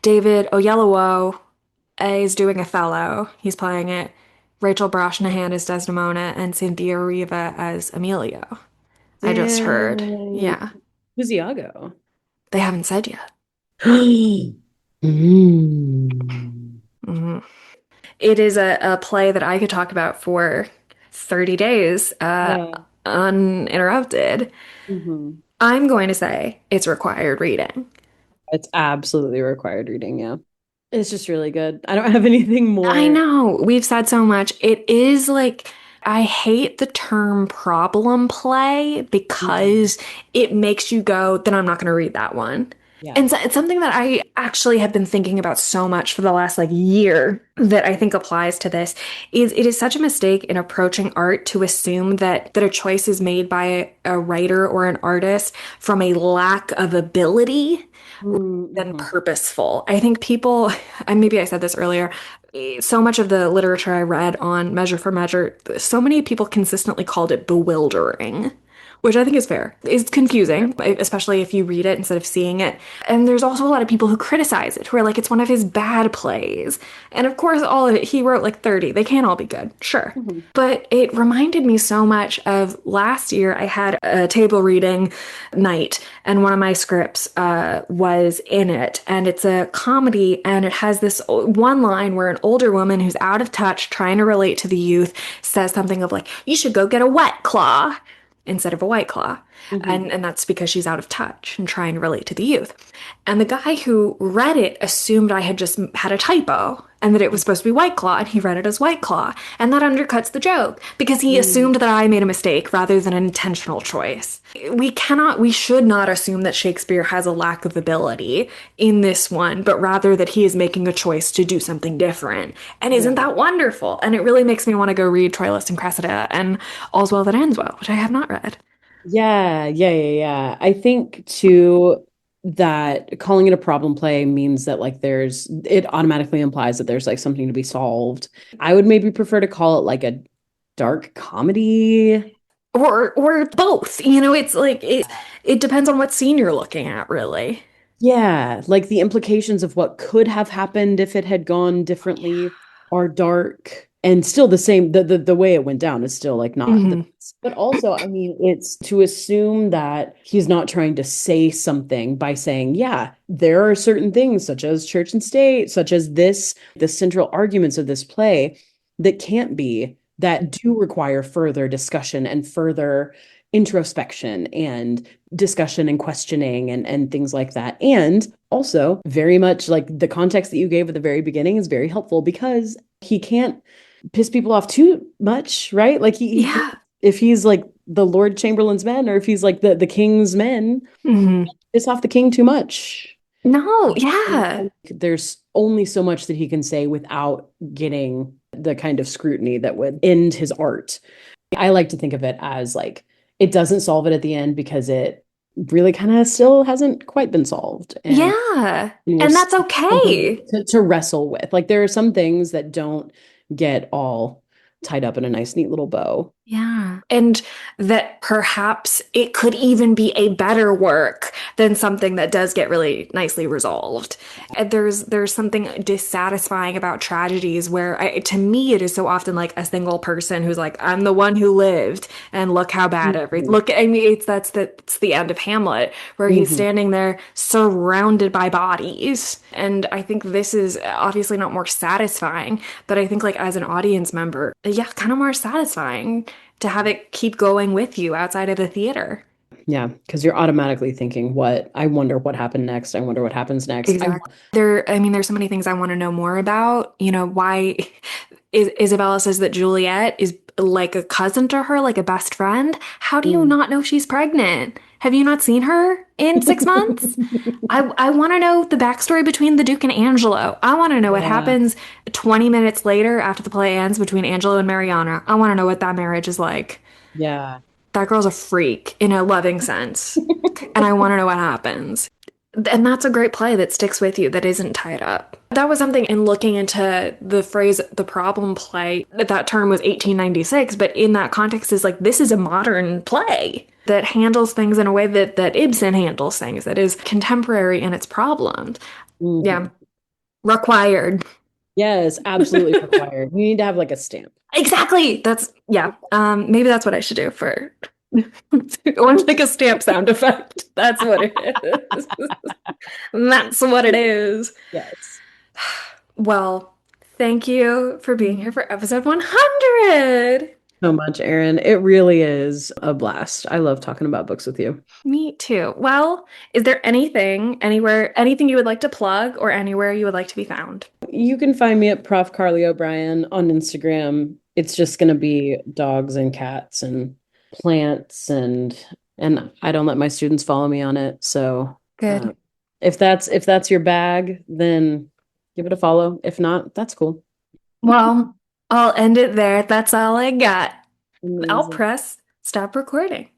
David Oyelowo is doing Othello. He's playing it. Rachel Brosnahan is Desdemona and Cynthia Riva as Emilio. I just heard. Dang. Yeah. Who's Iago? They haven't said yet. Mm. Mhm. It is a play that I could talk about for 30 days, Yeah. uninterrupted. Mhm. I'm going to say it's required reading. It's absolutely required reading, yeah. It's just really good. I don't have anything I more. know we've said so much. It is like, I hate the term problem play Mhm. because it makes you go, then I'm not going to read that one. Yeah. And so it's something that I actually have been thinking about so much for the last like year that I think applies to this is it is such a mistake in approaching art to assume that a choice is made by a writer or an artist from a lack of ability than Mm-hmm. purposeful. I think people, and maybe I said this earlier, so much of the literature I read on Measure for Measure, so many people consistently called it bewildering, which I think is fair. It's confusing, especially if you read it instead of seeing it. And there's also a lot of people who criticize it, who are like, it's one of his bad plays. And of course, all of it, he wrote like 30. They can't all be good, sure. Hmm. But it reminded me so much of last year. I had a table reading night, and one of my scripts was in it. And it's a comedy, and it has this one line where an older woman who's out of touch, trying to relate to the youth, says something of like, you should go get a wet claw instead of a white claw. Hmm. And that's because she's out of touch and trying to relate to the youth. And the guy who read it assumed I had just had a typo and that it was supposed to be White Claw, and he read it as White Claw. And that undercuts the joke because he Mm. assumed that I made a mistake rather than an intentional choice. We should not assume that Shakespeare has a lack of ability in this one, but rather that he is making a choice to do something different. And isn't Yeah. that wonderful? And it really makes me want to go read Troilus and Cressida and All's Well That Ends Well, which I have not read. Yeah, yeah, yeah, yeah. I think too. that calling it a problem play means that like it automatically implies that there's like something to be solved. I would maybe prefer to call it like a dark comedy. Or both. You know, it's like it depends on what scene you're looking at, really. Yeah, like the implications of what could have happened if it had gone differently are dark and still the same. The way it went down is still like not the Hmm. best. But also, I mean, it's to assume that he's not trying to say something by saying, yeah, there are certain things such as church and state, such as the central arguments of this play that can't be, that do require further discussion and further introspection and discussion and questioning and things like that. And also, very much like the context that you gave at the very beginning is very helpful because he can't piss people off too much, right? Like he can't, Yeah. if he's like the Lord Chamberlain's men or if he's like the king's men, Hmm. piss off the king too much. No, And yeah. there's only so much that he can say without getting the kind of scrutiny that would end his art. I like to think of it as like it doesn't solve it at the end because it really kind of still hasn't quite been solved. And Yeah. And there's that's something okay. to wrestle with. Like there are some things that don't get all tied up in a nice, neat little bow. Yeah. And that perhaps it could even be a better work than something that does get really nicely resolved. And there's something dissatisfying about tragedies where to me it is so often like a single person who's like, I'm the one who lived and look how bad everything Mhm. look. I mean, that's the end of Hamlet, where he's Mhm. standing there surrounded by bodies. And I think this is obviously not more satisfying, but I think like as an audience member, yeah, kind of more satisfying to have it keep going with you outside of the theater. Yeah, because you're automatically thinking, what? I wonder what happened next. I wonder what happens next. Exactly. I mean, there's so many things I want to know more about. You know, why Isabella says that Juliet is like a cousin to her, like a best friend. How do you Mm. not know she's pregnant? Have you not seen her in 6 months? I want to know the backstory between the Duke and Angelo. I want to know what Yeah, happens 20 minutes later after the play ends between Angelo and Mariana. I want to know what that marriage is like. yeah. That girl's a freak in a loving sense. And I want to know what happens. And that's a great play that sticks with you that isn't tied up. That was something in looking into the phrase the problem play, that term was 1896, but in that context is like this is a modern play that handles things in a way that Ibsen handles things, that is contemporary in its problems. Yeah, Mhm. required. Yes, absolutely required. We need to have like a stamp. Exactly. That's yeah. Maybe that's what I should do for or like a stamp sound effect. That's what it is. That's what it is. Yes. Well, thank you for being here for episode 100. So much, Erin. It really is a blast. I love talking about books with you. Me too. Well, is there anything you would like to plug or anywhere you would like to be found? You can find me at Prof. Carly O'Brien on Instagram. It's just going to be dogs and cats and plants and I don't let my students follow me on it. So Good. if that's your bag, then give it a follow. If not, that's cool. Well, I'll end it there. That's all I got. I'll Amazing. press stop recording.